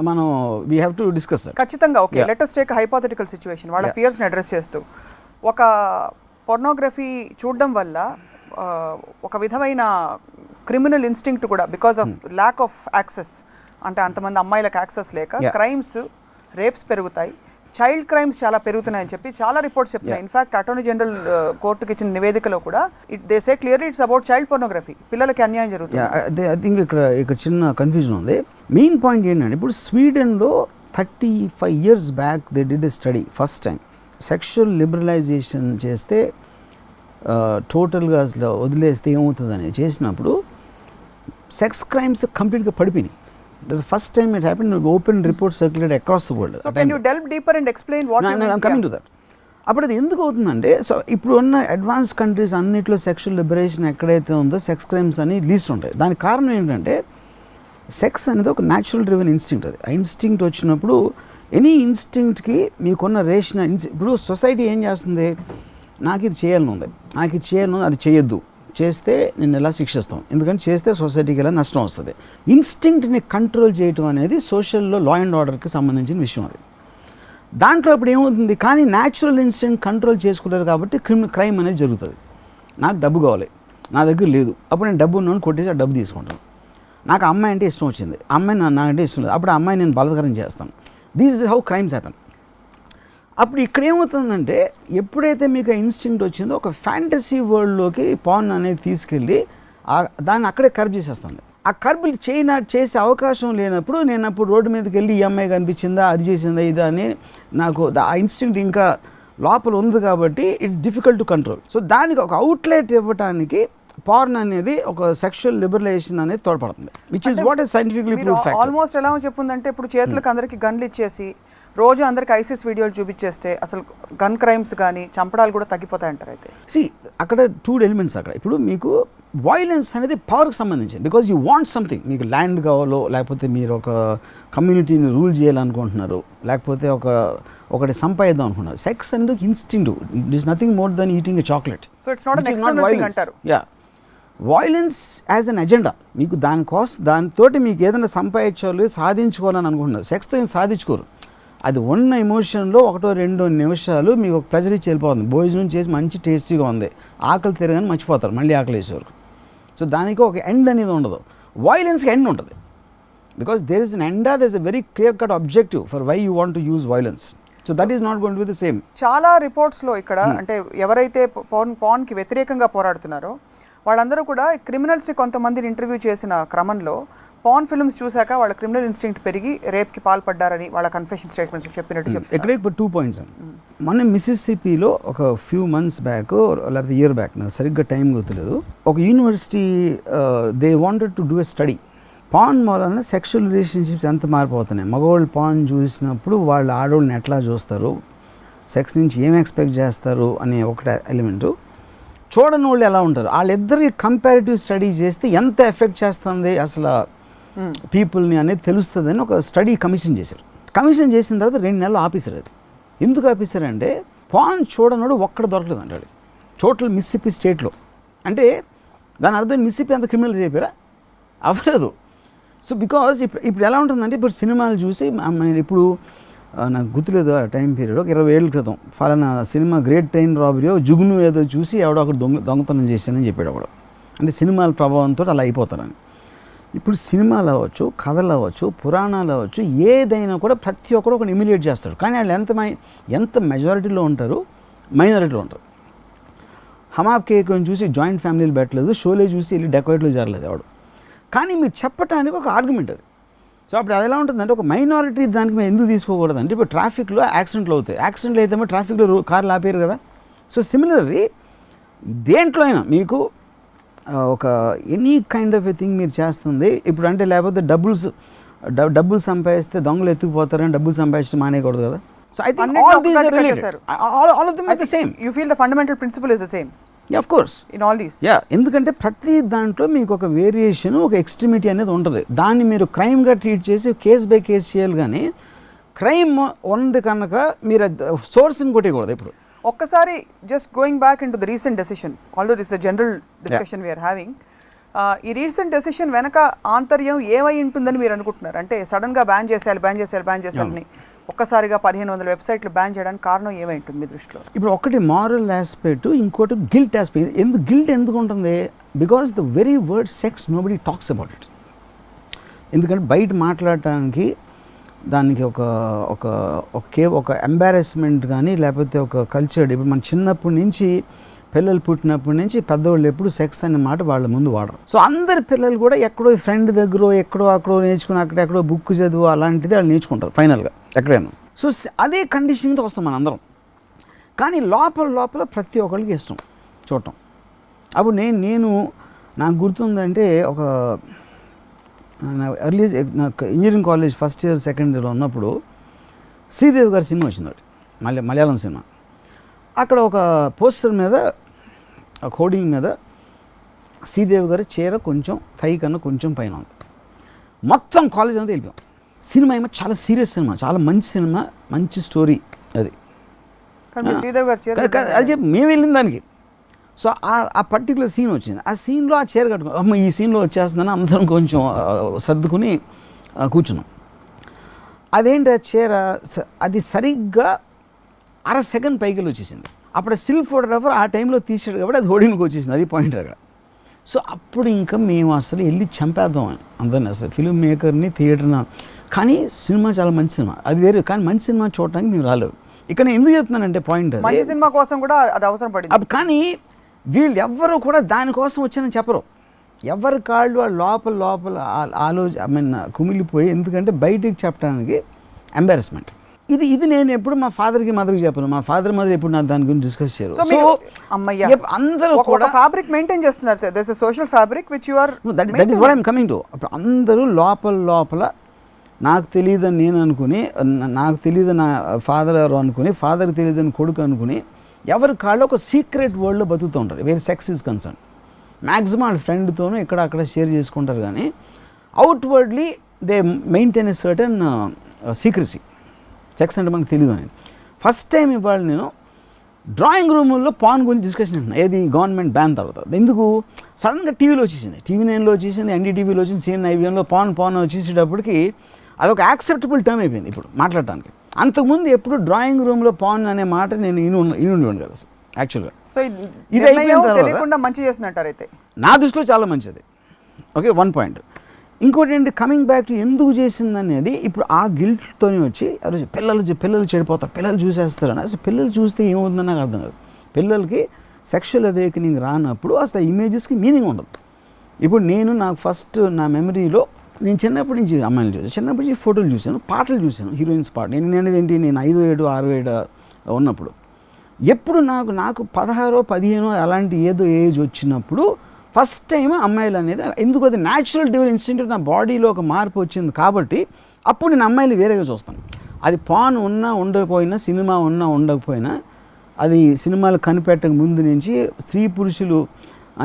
[SPEAKER 1] మనం వీ హ్యావ్ టు డిస్కస్.
[SPEAKER 2] ఖచ్చితంగా. Okay, let us take hypothetical situation. వాళ్ళ ఫియర్స్ని అడ్రస్ చేస్తూ ఒక పోర్నోగ్రఫీ చూడడం వల్ల ఒక విధమైన క్రిమినల్ ఇన్స్టింక్ట్ కూడా, because of lack of access, అంటే అంతమంది అమ్మాయిలకు యాక్సెస్ లేక క్రైమ్స్, రేప్స్ పెరుగుతాయి, చైల్డ్ క్రైమ్స్ చాలా పెరుగుతున్నాయని చెప్పి చాలా రిపోర్ట్స్ చెప్తున్నాయి. ఇన్ఫాక్ట్ అటార్నీ జనరల్ కోర్టుకి ఇచ్చిన నివేదికలో కూడా they say clearly it's about child pornography, పిల్లలకి అన్యాయం జరుగుతుంది.
[SPEAKER 1] ఐ థింక్ ఇక్కడ చిన్న కన్ఫ్యూజన్ ఉంది. మెయిన్ పాయింట్ ఏంటంటే ఇప్పుడు స్వీడన్లో 35 years back they did a study, first time sexual liberalisation చేస్తే టోటల్గా అసలు వదిలేస్తే ఏమవుతుందని చేసినప్పుడు సెక్స్ క్రైమ్స్ కంప్లీట్గా పడిపోయినాయి. That's the first time it happened. Open reports circulated across the world.
[SPEAKER 2] So can you delve deeper and explain what you mean?
[SPEAKER 1] I'm coming to that. అప్పుడు అది ఎందుకు అవుతుందంటే, సో ఇప్పుడు ఉన్న అడ్వాన్స్ కంట్రీస్ అన్నిట్లో సెక్షువల్ లిబరేషన్ ఎక్కడైతే ఉందో సెక్స్ క్రైమ్స్ అని లీస్ట్ ఉంటాయి. దానికి కారణం ఏంటంటే సెక్స్ అనేది ఒక న్యాచురల్ డ్రివెన్ ఇన్స్టింక్ట్. అది ఆ ఇన్స్టింక్ట్ వచ్చినప్పుడు ఎనీ ఇన్స్టింక్ట్కి మీకున్న రేషన్ ఇప్పుడు సొసైటీ ఏం చేస్తుంది, నాకు ఇది చేయాలని ఉంది, అది చేయొద్దు, చేస్తే నేను ఎలా శిక్షిస్తాం, ఎందుకంటే చేస్తే సొసైటీకి ఎలా నష్టం వస్తుంది. ఇన్స్టింక్ట్ని కంట్రోల్ చేయటం అనేది సోషల్లో లా అండ్ ఆర్డర్కి సంబంధించిన విషయం. అది దాంట్లో ఇప్పుడు ఏమవుతుంది, కానీ న్యాచురల్ ఇన్స్టింక్ట్ కంట్రోల్ చేసుకుంటారు కాబట్టి క్రైమ్ అనేది జరుగుతుంది. నాకు డబ్బు కావాలి, నా దగ్గర లేదు, అప్పుడు నేను డబ్బు ఉన్నాను కొట్టేసి ఆ డబ్బు తీసుకుంటాను. నాకు అమ్మాయి అంటే ఇష్టం వచ్చింది, అమ్మాయి నాకంటే ఇష్టం లేదు, అప్పుడు ఆ అమ్మాయి నేను బలత్కారం చేస్తాను. This is how crimes happen. అప్పుడు ఇక్కడ ఏమవుతుందంటే ఎప్పుడైతే మీకు ఇన్స్టింక్ట్ వచ్చిందో ఒక ఫ్యాంటసీ వరల్డ్లోకి పార్న్ అనేది తీసుకెళ్ళి దాన్ని అక్కడే కర్బ్ చేసేస్తుంది. ఆ కర్బ్ చేసే అవకాశం లేనప్పుడు నేను అప్పుడు రోడ్డు మీదకి వెళ్ళి ఈ అమ్మాయి కనిపించిందా, అది చేసిందా, ఇదా అని నాకు ఆ ఇన్స్టింక్ట్ ఇంకా లోపల ఉంది కాబట్టి it's difficult to control. So దానికి ఒక అవుట్లెట్ ఇవ్వడానికి పార్న్ అనేది ఒక సెక్షువల్ లిబరలైజేషన్ అనేది తోడ్పడుతుంది, which is what is scientifically proved fact.
[SPEAKER 2] Almost ఎలా చెప్పుందంటే ఇప్పుడు చేతులకు అందరికి గన్లు ఇచ్చేసి రోజు అందరికి ఐసిస్ వీడియోలు చూపించేస్తే అసలు గన్ క్రైమ్స్ కానీ చంపడాలు కూడా తగ్గిపోతాయి అంటారు. అయితే
[SPEAKER 1] అక్కడ 2 ఎలిమెంట్స్. అక్కడ ఇప్పుడు మీకు వైలెన్స్ అనేది పవర్కి సంబంధించింది, బికాజ్ యూ వాంట్ సంథింగ్. మీకు ల్యాండ్ కావాలో, లేకపోతే మీరు ఒక కమ్యూనిటీని రూల్ చేయాలనుకుంటున్నారు, లేకపోతే ఒకటి సంపాదిద్దాం అనుకుంటున్నారు. సెక్స్ అనేది instinct, it is nothing more than eating a chocolate.
[SPEAKER 2] So it's not an external thing అంటారు.
[SPEAKER 1] Violence as an agenda. మీకు దానితోటి మీకు ఏదైనా సంపాదించాలి, సాధించుకోవాలని అనుకుంటున్నారు. సెక్స్తో ఏం సాధించుకోరు. అది ఉన్న ఎమోషన్లో 1-2 నిమిషాలు మీకు ఒక ప్రెజర్ ఇచ్చి వెళ్ళిపోతుంది. భోజనం చేసి మంచి టేస్టీగా ఉంది, ఆకలి తిరగని మర్చిపోతారు, మళ్ళీ ఆకలి వేసేవారు. సో దానికి ఒక ఎండ్ అనేది ఉండదు. వైలెన్స్కి ఎండ్ ఉంటుంది, because there is an end, there is a very clear cut objective for why you want to use violence. So that is not going to be the same.
[SPEAKER 2] చాలా రిపోర్ట్స్లో ఇక్కడ అంటే ఎవరైతే పార్న్కి వ్యతిరేకంగా పోరాడుతున్నారో వాళ్ళందరూ కూడా క్రిమినల్స్ని కొంతమందిని ఇంటర్వ్యూ చేసిన క్రమంలో పార్న్ ఫిల్మ్స్ చూశాక వాళ్ళ క్రిమినల్ ఇన్స్టింక్ట్ పెరిగి రేప్కి పాల్పడ్డారని వాళ్ళ కన్ఫెషన్ స్టేట్మెంట్స్ చెప్పినట్టు చెప్తారు.
[SPEAKER 1] ఇక్కడ ఇప్పుడు 2 points అండి. మన మిసిసిపిలో ఒక ఫ్యూ మంత్స్ బ్యాక్ లేకపోతే ఇయర్ బ్యాక్, నాకు సరిగ్గా టైం గుర్తులేదు, ఒక university they wanted to do a study. Porn వలన సెక్షువల్ రిలేషన్షిప్స్ ఎంత మారిపోతున్నాయి, మగవాళ్ళు పార్న్ చూసినప్పుడు వాళ్ళు ఆడవాళ్ళని ఎట్లా చూస్తారు, సెక్స్ నుంచి ఏం ఎక్స్పెక్ట్ చేస్తారు అనే ఒకటి ఎలిమెంటు. చూడని వాళ్ళు ఎలా ఉంటారు, వాళ్ళిద్దరికి కంపారిటివ్ స్టడీ చేస్తే ఎంత ఎఫెక్ట్ చేస్తుంది అసలు పీపుల్ని అనేది తెలుస్తుందని ఒక స్టడీ కమిషన్ చేశారు. కమిషన్ చేసిన తర్వాత 2 నెలలు ఆపేశారు. అది ఎందుకు ఆపేశారంటే పాన్ చూడనోడు ఒక్కడ దొరకలేదు అంటాడు టోటల్ మిస్సిపి స్టేట్లో. అంటే దాని అర్థం మిస్సిపి అంత క్రిమినల్స్ అయిపోయారా? అవ్వలేదు. సో బికాజ్ ఇప్పుడు ఎలా ఉంటుందంటే ఇప్పుడు సినిమాలు చూసి ఇప్పుడు నాకు గుర్తులేదు ఆ టైం పీరియడ్, ఒక 20 ఏళ్ళ క్రితం ఫలానా సినిమా గ్రేట్ ట్రైన్ రాబరీయో జుగును ఏదో చూసి ఎవడో ఒకటి దొంగతనం చేశానని చెప్పాడు ఒకడు. అంటే సినిమాల ప్రభావంతో అలా అయిపోతారని. ఇప్పుడు సినిమాలు అవ్వచ్చు, కథలు అవ్వచ్చు, పురాణాలు అవ్వచ్చు, ఏదైనా కూడా ప్రతి ఒక్కరు ఒకటి ఇమిడియేట్ చేస్తాడు. కానీ వాళ్ళు ఎంత మెజారిటీలో ఉంటారు, మైనారిటీలో ఉంటారు. హమాప్ కేక్ అని చూసి జాయింట్ ఫ్యామిలీలు పెట్టలేదు, షోలే చూసి వెళ్ళి డెకోరేట్లో జరగలేదు ఎవడు. కానీ మీరు చెప్పడానికి ఒక ఆర్గ్యుమెంట్ అది. సో అప్పుడు అది ఎలా ఉంటుందంటే ఒక మైనారిటీ దానికి మేము ఎందుకు తీసుకోకూడదు అంటే ఇప్పుడు ట్రాఫిక్లో యాక్సిడెంట్లు అవుతాయి. యాక్సిడెంట్లు అయితే ట్రాఫిక్లో కార్లు ఆపేరు కదా. సో సిమిలర్లీ దేంట్లో అయినా మీకు ఒక any kind of a thing మీరు చేస్తుంది ఇప్పుడు అంటే లేకపోతే డబ్బులు సంపాదిస్తే దొంగలు ఎత్తుకుపోతారని డబ్బులు సంపాదించడం మానేయకూడదు కదా. So I think all of them are the same.
[SPEAKER 2] You feel the fundamental principle is the same?
[SPEAKER 1] Yeah, of course.
[SPEAKER 2] In all these?
[SPEAKER 1] Yeah, ఎందుకంటే ప్రతి దాంట్లో మీకు ఒక వేరియేషన్, ఒక ఎక్స్ట్రీమిటీ అనేది ఉంటుంది. దాన్ని మీరు క్రైమ్గా ట్రీట్ చేసి కేస్ బై కేస్ చేయాలి. కానీ క్రైమ్ ఉంది కనుక మీరు సోర్స్ని కొట్టేయకూడదు. ఇప్పుడు
[SPEAKER 2] ఒక్కసారి just going back in to the recent decision, although this the general discussion we're having. ఈ రీసెంట్ డెసిషన్ వెనక ఆంతర్యం ఏమై ఉంటుందని మీరు అనుకుంటున్నారు? అంటే సడన్గా బ్యాన్ చేసేయాలని ఒక్కసారిగా 1500 వెబ్సైట్లు బ్యాన్ చేయడానికి కారణం ఏమై ఉంటుంది మీ దృష్టిలో?
[SPEAKER 1] ఇప్పుడు ఒకటి మారల్ ఆస్పెక్ట్, ఇంకోటి గిల్ట్ ఆస్పెక్ట్. గిల్ట్ ఎందుకు ఉంటుంది? Because the very word sex nobody talks about it. ఎందుకంటే బయట మాట్లాడటానికి దానికి ఒక ఎంబారెస్మెంట్ కానీ లేకపోతే ఒక కల్చర్. ఇప్పుడు మన చిన్నప్పటి నుంచి పిల్లలు పుట్టినప్పటి నుంచి పెద్దవాళ్ళు ఎప్పుడు సెక్స్ అనే మాట వాళ్ళ ముందు వాడరు. సో అందరి పిల్లలు కూడా ఎక్కడో ఫ్రెండ్ దగ్గర అక్కడో నేర్చుకుని అక్కడెక్కడో బుక్ చదువు అలాంటిది వాళ్ళు నేర్చుకుంటారు ఫైనల్గా ఎక్కడైనా. సో అదే కండిషనింగ్తో వస్తాం మన అందరం. కానీ లోపల ప్రతి ఒక్కరికి ఇష్టం చూడటం. అప్పుడు నేను నాకు గుర్తుందంటే ఒక ఎర్లీ నాకు engineering college first year second ఇయర్లో ఉన్నప్పుడు శ్రీదేవి గారి సినిమా వచ్చింది, మలయాళం సినిమా. అక్కడ ఒక పోస్టర్ మీద ఒక హోర్డింగ్ మీద శ్రీదేవి గారి చీర కొంచెం థై కన్నా కొంచెం పైన ఉంది. మొత్తం కాలేజ్ అంతా వెళ్ళిపోయాం. సినిమా ఏమో చాలా సీరియస్ సినిమా, చాలా మంచి సినిమా, మంచి స్టోరీ. అది అది చెప్పి మేము వెళ్ళిన దానికి. సో ఆ పర్టికులర్ సీన్ వచ్చింది. ఆ సీన్లో ఆ చీర కట్టుకుని అమ్మ ఈ సీన్లో వచ్చేస్తుందని అందరం కొంచెం సర్దుకుని కూర్చున్నాం. అదేంటి ఆ చీర, అది సరిగ్గా 1/2 సెకండ్ పైకి వచ్చేసింది. అప్పుడు స్టిల్ ఫోటోగ్రాఫర్ ఆ టైంలో తీసాడు కాబట్టి అది హోర్డింగ్కి వచ్చేసింది. అది పాయింట్ అక్కడ. సో అప్పుడు ఇంకా మేము అసలు వెళ్ళి చంపేద్దాం అందరినీ, అసలు ఫిల్మ్ మేకర్ని, థియేటర్ని. కానీ సినిమా చాలా మంచి సినిమా, అది వేరే. కానీ మంచి సినిమా చూడటానికి మేము రాలేదు. ఇక్కడ నేను ఎందుకు చెప్తున్నానంటే పాయింట్,
[SPEAKER 2] మంచి సినిమా కోసం కూడా అది అవసరం పడింది.
[SPEAKER 1] కానీ వీళ్ళు ఎవ్వరూ కూడా దానికోసం వచ్చానని చెప్పరు. ఎవరి కాళ్ళు వాళ్ళు లోపల కుమిలిపోయి, ఎందుకంటే బయటికి చెప్పడానికి ఎంబారస్మెంట్. ఇది నేను ఎప్పుడు మా ఫాదర్కి మదర్కి చెప్పను. మా ఫాదర్ మదర్ ఎప్పుడు నా దాని గురించి డిస్కస్ చేయరు.
[SPEAKER 2] సో అందరూ కూడా ఫ్యాబ్రిక్ మెయింటైన్ చేస్తున్నారు. There is a social fabric which you are
[SPEAKER 1] that is what I am coming to. అప్పుడు అందరూ లోపల నాకు తెలియదని నేను అనుకుని, నాకు తెలియదు నా ఫాదర్ ఎవరు అనుకుని, ఫాదర్కి తెలియదని కొడుకు అనుకుని, ఎవరి కాళ్ళు ఒక సీక్రెట్ వరల్డ్లో బతుకుతూ ఉంటారు. వేరే సెక్స్ ఈజ్ కన్సర్న్. మ్యాక్సిమం వాళ్ళ ఫ్రెండ్తోనూ అక్కడ షేర్ చేసుకుంటారు. కానీ outwardly they maintain a certain secrecy. Sex అంటే మనకు తెలియదు అనేది. ఫస్ట్ టైం ఇవాళ నేను డ్రాయింగ్ రూముల్లో పాన్ గురించి డిస్కషన్ అంటున్నాను. ఏది గవర్నమెంట్ బ్యాన్ తర్వాత. ఎందుకు సడన్గా టీవీలో వచ్చేసింది, TV9లో వచ్చేసింది, NDTVలో వచ్చింది, CNN పాన్ వచ్చేసేటప్పటికి అదొక యాక్సెప్టబుల్ టర్మ్ అయిపోయింది ఇప్పుడు మాట్లాడటానికి. అంతకుముందు ఎప్పుడు డ్రాయింగ్ రూమ్లో పాన్ అనే మాట నేను ఇనుండి కదా యాక్చువల్గా.
[SPEAKER 2] సో ఇది అయిపోయిన తర్వాత మంచి చేస్తున్నట్టారు అయితే
[SPEAKER 1] నా దృష్టిలో చాలా మంచిది. Okay, 1 point. ఇంకోటి ఏంటి, కమింగ్ బ్యాక్ టు ఎందుకు చేసింది అనేది. ఇప్పుడు ఆ గిల్ట్తోనే వచ్చి పిల్లలు చెడిపోతారు, పిల్లలు చూసేస్తారు అని. అసలు పిల్లలు చూస్తే ఏమవుతుందని నాకు అర్థం కాదు. పిల్లలకి సెక్షువల్ అవేకనింగ్ రానప్పుడు అసలు ఇమేజెస్కి మీనింగ్ ఉండదు. ఇప్పుడు నాకు ఫస్ట్ నా మెమరీలో నేను చిన్నప్పటి నుంచి అమ్మాయిలు చూసాను, చిన్నప్పటి నుంచి ఫోటోలు చూశాను, పాటలు చూశాను, హీరోయిన్స్ పాట. నేను అనేది నేను 5, 7, 6, 7 ఉన్నప్పుడు ఎప్పుడు నాకు 16, 15 అలాంటి ఏదో ఏజ్ వచ్చినప్పుడు ఫస్ట్ టైం అమ్మాయిలు అనేది, ఎందుకు అది న్యాచురల్ డివైన్ ఇన్స్టింక్ట్, నా బాడీలో ఒక మార్పు వచ్చింది కాబట్టి అప్పుడు నేను అమ్మాయిలు వేరేగా చూస్తాను. అది పాన్ ఉన్నా ఉండకపోయినా, సినిమా ఉన్నా ఉండకపోయినా, అది సినిమాలు కనిపెట్టక ముందు నుంచి స్త్రీ పురుషులు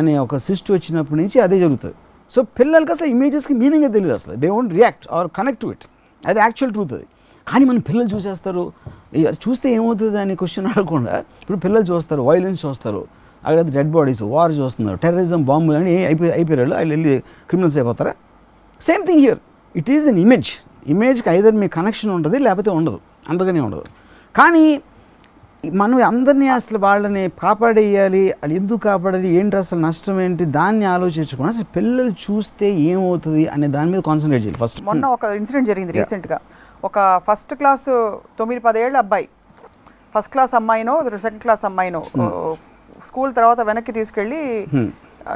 [SPEAKER 1] అనే ఒక సృష్టి వచ్చినప్పటి నుంచి అదే జరుగుతుంది. సో పిల్లలకి అసలు ఇమేజెస్కి మీనింగే తెలియదు, అసలు they won't react are connect to it. అది యాక్చువల్ ట్రూత్ అది. కానీ మన పిల్లలు చూసేస్తారు, చూస్తే ఏమవుతుంది అని క్వశ్చన్ అడగకుండా ఇప్పుడు పిల్లలు చూస్తారు, వైలెన్స్ చూస్తారు, అక్కడ డెడ్ బాడీస్, వార్ చూస్తున్నారు, టెర్రరిజం, బాంబులు అని అయిపోయారు, వాళ్ళు వెళ్ళి క్రిమినల్స్ అయిపోతారా? Same thing here, it is an ఇమేజ్కి ఐదర్ మీ కనెక్షన్ ఉంటుంది లేకపోతే ఉండదు, అంతగానే ఉండదు. కానీ మనం అందరినీ అసలు వాళ్ళని కాపాడేయాలి, అది ఎందుకు కాపాడాలి, ఏంటి అసలు నష్టం ఏంటి, దాన్ని ఆలోచించుకుని అసలు పిల్లలు చూస్తే ఏమవుతుంది అనే దాని మీద కాన్సన్ట్రేట్ చేయాలి ఫస్ట్.
[SPEAKER 2] మొన్న ఒక ఇన్సిడెంట్ జరిగింది రీసెంట్గా. ఒక ఫస్ట్ క్లాస్ 9-10 ఏళ్ళ అబ్బాయి ఫస్ట్ క్లాస్ అమ్మాయినో సెకండ్ క్లాస్ అమ్మాయినో స్కూల్ తర్వాత వెనక్కి తీసుకెళ్ళి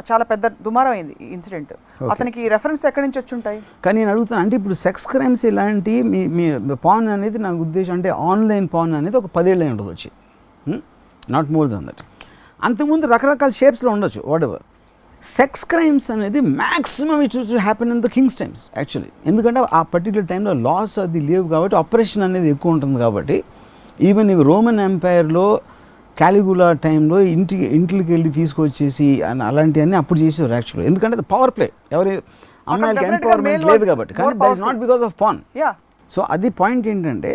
[SPEAKER 2] చాలా పెద్ద దుమారం అయింది ఈ ఇన్సిడెంట్. అతనికి రెఫరెన్స్ ఎక్కడి నుంచి వచ్చి ఉంటాయి?
[SPEAKER 1] కానీ నేను అడుగుతాను, అంటే ఇప్పుడు సెక్స్ క్రైమ్స్ ఇలాంటి మీ పాన్ అనేది నాకు ఉద్దేశం అంటే ఆన్లైన్ పాన్ అనేది ఒక 10 ఏళ్ళే ఉంటుంది వచ్చి, నాట్ మోర్ దెన్ దట్. అంతకుముందు రకరకాల షేప్స్లో ఉండొచ్చు, వాట్ ఎవర్. సెక్స్ క్రైమ్స్ అనేది maximum it to happen in the Kings times actually. ఎందుకంటే ఆ పర్టికులర్ టైంలో లాస్ అది లేవు కాబట్టి ఆపరేషన్ అనేది ఎక్కువ ఉంటుంది కాబట్టి. ఈవెన్ ఇవి రోమన్ ఎంపైర్లో క్యాలిగులా టైంలో ఇంటికి వెళ్ళి తీసుకొచ్చేసి అలాంటివన్నీ అప్పుడు చేసేవారు యాక్చువల్లీ. ఎందుకంటే పవర్ ప్లే, ఎవరి అమ్మాయిలకి ఎంపవర్మెంట్ లేదు కాబట్టి. కానీ that is not because of pan. So అది పాయింట్ ఏంటంటే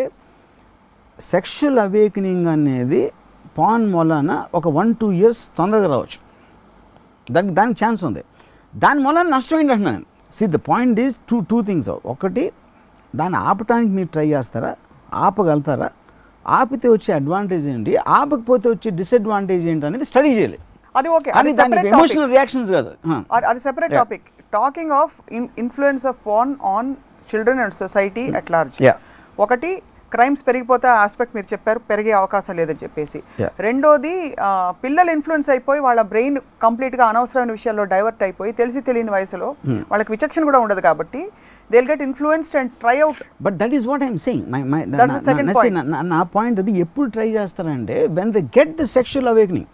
[SPEAKER 1] సెక్షువల్ అవేకనింగ్ అనేది పాన్ మూలాన ఒక 1-2 years తొందరగా రావచ్చు, దానికి ఛాన్స్ ఉంది. దాని మూలాన నష్టం ఏంటంటున్నాను. See the point is two things. ఒకటి, దాన్ని ఆపటానికి మీరు ట్రై చేస్తారా, ఆపగలుగుతారా, ఆపితే వచ్చే అడ్వాంటేజ్ ఏంటి, ఆపకపోతే వచ్చే డిసడ్వాంటేజ్ ఏంటి అనేది స్టడీ చేయాలి.
[SPEAKER 2] అది ఓకే,
[SPEAKER 1] ఎమోషనల్ రియాక్షన్స్ కాదు,
[SPEAKER 2] అది separate topic. Talking of influence of pan on children and society at large. ఒకటి, క్రైమ్స్ పెరిగిపోతే ఆస్పెక్ట్ మీరు చెప్పారు, పెరిగే అవకాశం లేదని చెప్పేసి. రెండోది, పిల్లలు ఇన్ఫ్లుయెన్స్ అయిపోయి వాళ్ళ బ్రెయిన్ కంప్లీట్గా అనవసరమైన విషయాల్లో డైవర్ట్ అయిపోయి తెలిసి తెలియని వయసులో వాళ్ళకి విచక్షణ కూడా ఉండదు కాబట్టి they'll get influenced and try out.
[SPEAKER 1] But that is what I'm saying.
[SPEAKER 2] That's the second point.
[SPEAKER 1] నా పాయింట్ అది ఎప్పుడు ట్రై చేస్తారంటే when they get the sexual awakening.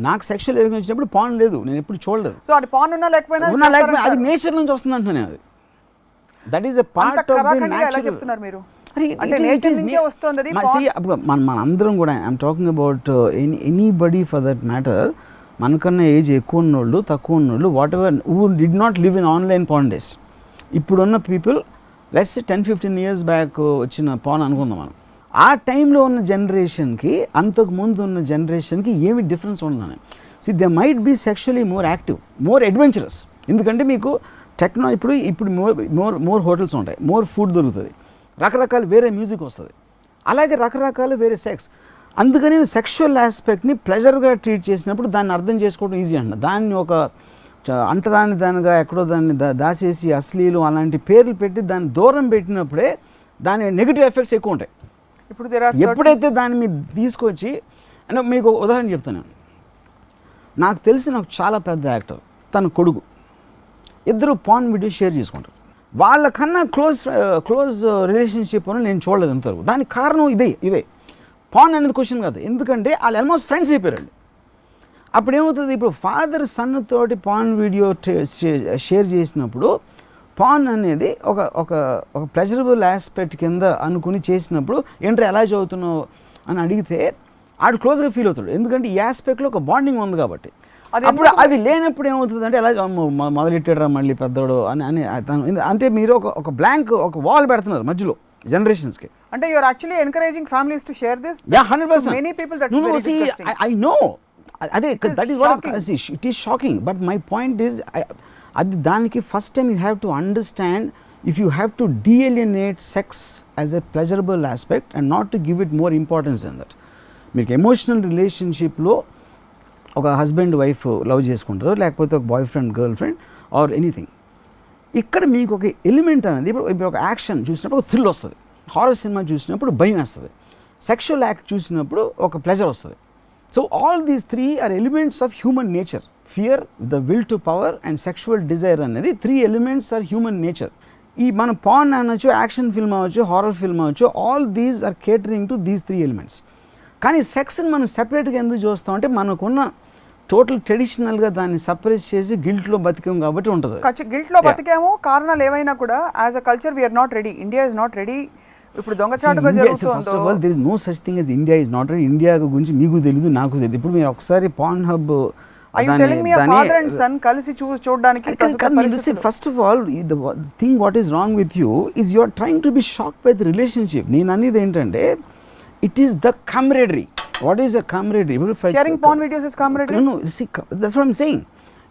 [SPEAKER 1] నాకు సెక్షువల్ అవేకనింగ్ వచ్చినప్పుడు పాన్ లేదు, నేను ఎప్పుడు చూడలేదు.
[SPEAKER 2] సో అది పాన్ ఉన్నా లేకపోయినా
[SPEAKER 1] అది నేచర్ నుంచి వస్తుంది అంటున్నాను. అది that is a part of the nature.
[SPEAKER 2] ఎలా చెప్తున్నారు మీరు? అంటే నేచర్ నుంచే వస్తుంది.
[SPEAKER 1] అప్పుడు మన అందరం కూడా I'm talking about anybody for that matter. మనకన్నా ఏజ్ ఎక్కువ ఉన్నోళ్ళు, తక్కువ ఉన్నోళ్ళు, what ever, who did not live in online pan days. ఇప్పుడున్న పీపుల్ లెట్స్ 10-15 years బ్యాక్ వచ్చిన పాన్ అనుకుందాం మనం. ఆ టైంలో ఉన్న జనరేషన్కి అంతకు ముందు ఉన్న జనరేషన్కి ఏమి డిఫరెన్స్ ఉండదని. See they might be sexually more active, more adventurous. ఎందుకంటే మీకు టెక్నాలజీ ఇప్పుడు మోర్ హోటల్స్ ఉంటాయి, మోర్ ఫుడ్ దొరుకుతుంది, రకరకాల వేరే మ్యూజిక్ వస్తుంది, అలాగే రకరకాల వేరే సెక్స్. అందుకని సెక్షువల్ ఆస్పెక్ట్ని ప్లెజర్గా ట్రీట్ చేసినప్పుడు దాన్ని అర్థం చేసుకోవడం ఈజీ అంట. దాన్ని ఒక అంటరాని దానిగా ఎక్కడో దాన్ని దాచేసి అశ్లీలు అలాంటి పేర్లు పెట్టి దాన్ని దూరం పెట్టినప్పుడే దాని నెగిటివ్ ఎఫెక్ట్స్ ఎక్కువ ఉంటాయి.
[SPEAKER 2] ఇప్పుడు
[SPEAKER 1] ఎప్పుడైతే దాన్ని మీరు తీసుకొచ్చి, అంటే మీకు ఉదాహరణ చెప్తాను. నాకు తెలిసిన ఒక చాలా పెద్ద యాక్టర్, తన కొడుకు, ఇద్దరు పాన్ వీడియో షేర్ చేసుకుంటారు. వాళ్ళకన్నా క్లోజ్ రిలేషన్షిప్ అని నేను చూడలేదు ఇంతవరకు. దానికి కారణం ఇదే పాన్ అనేది క్వశ్చన్ కాదు, ఎందుకంటే వాళ్ళు ఆల్మోస్ట్ ఫ్రెండ్స్ అయిపోయారండి. అప్పుడు ఏమవుతుంది, ఇప్పుడు ఫాదర్ సన్ తోటి పాన్ వీడియో షేర్ చేసినప్పుడు పాన్ అనేది ఒక ప్లెజరబుల్ ఆస్పెక్ట్ కింద అనుకుని చేసినప్పుడు ఏంటో ఎలా చదువుతున్నావు అని అడిగితే ఆడు క్లోజ్గా ఫీల్ అవుతాడు, ఎందుకంటే ఈ ఆస్పెక్ట్లో ఒక బాండింగ్ ఉంది కాబట్టి. అప్పుడు అది లేనప్పుడు ఏమవుతుంది అంటే ఎలా మొదలెట్టాడరా మళ్ళీ పెద్దోడు అని అంటే మీరు ఒక బ్లాంక్, ఒక వాల్ పెడుతున్నారు మధ్యలో జనరేషన్స్కి.
[SPEAKER 2] అంటే you're actually encouraging families to share this.
[SPEAKER 1] 100%.
[SPEAKER 2] Many people that's very disgusting.
[SPEAKER 1] I know. అదే that is what it is shocking. But my point is, అది దానికి first time you have to understand, if you have to delineate sex as a pleasurable aspect and not to give it more importance than that. మీకు ఎమోషనల్ రిలేషన్షిప్లో ఒక హస్బెండ్ వైఫ్ లవ్ చేసుకుంటారు, లేకపోతే ఒక boyfriend girl friend or anything. ఇక్కడ మీకు ఒక ఎలిమెంట్ అనేది, ఇప్పుడు ఒక యాక్షన్ చూసినప్పుడు ఒక థ్రిల్ వస్తుంది, హారర్ సినిమా చూసినప్పుడు భయం వేస్తుంది, సెక్షువల్ యాక్ట్ చూసినప్పుడు ఒక ప్లెజర్ వస్తుంది. So all these three are elements of human nature. Fear, the will to power and sexual desire అనేది 3 elements are human nature. ఈ మన పాన్ అనొచ్చు, యాక్షన్ ఫిల్మ్ అవ్వచ్చు, హారర్ ఫిల్మ్ అవ్వచ్చు, all these are catering to these 3 elements. కానీ సెక్స్ని మనం సెపరేట్గా ఎందుకు చూస్తాం అంటే మనకున్న టోటల్ ట్రెడిషనల్గా దాన్ని సపరేట్ చేసి గిల్ట్లో బతికాం కాబట్టి ఉంటుంది.
[SPEAKER 2] గిల్ట్లో బతికాము, కారణాలు ఏమైనా కూడా as a culture we're not ready, India is not ready. ఇప్పుడు దొంగచాటుగా జరుగుతుంది.
[SPEAKER 1] First of all there is no such thing as India is not ready. India గురించి మీకు తెలియదు, నాకు తెలియదు. ఇప్పుడు మీరు ఒకసారి పాన్ హబ్
[SPEAKER 2] కలిసి చూడడానికి.
[SPEAKER 1] First of all the thing what is wrong with you is you are trying to be shocked by the relationship. నేను అనేది ఏంటంటే It is the camaraderie. What is a camaraderie?
[SPEAKER 2] Sharing porn videos is camaraderie?
[SPEAKER 1] No, see, that's what I'm saying.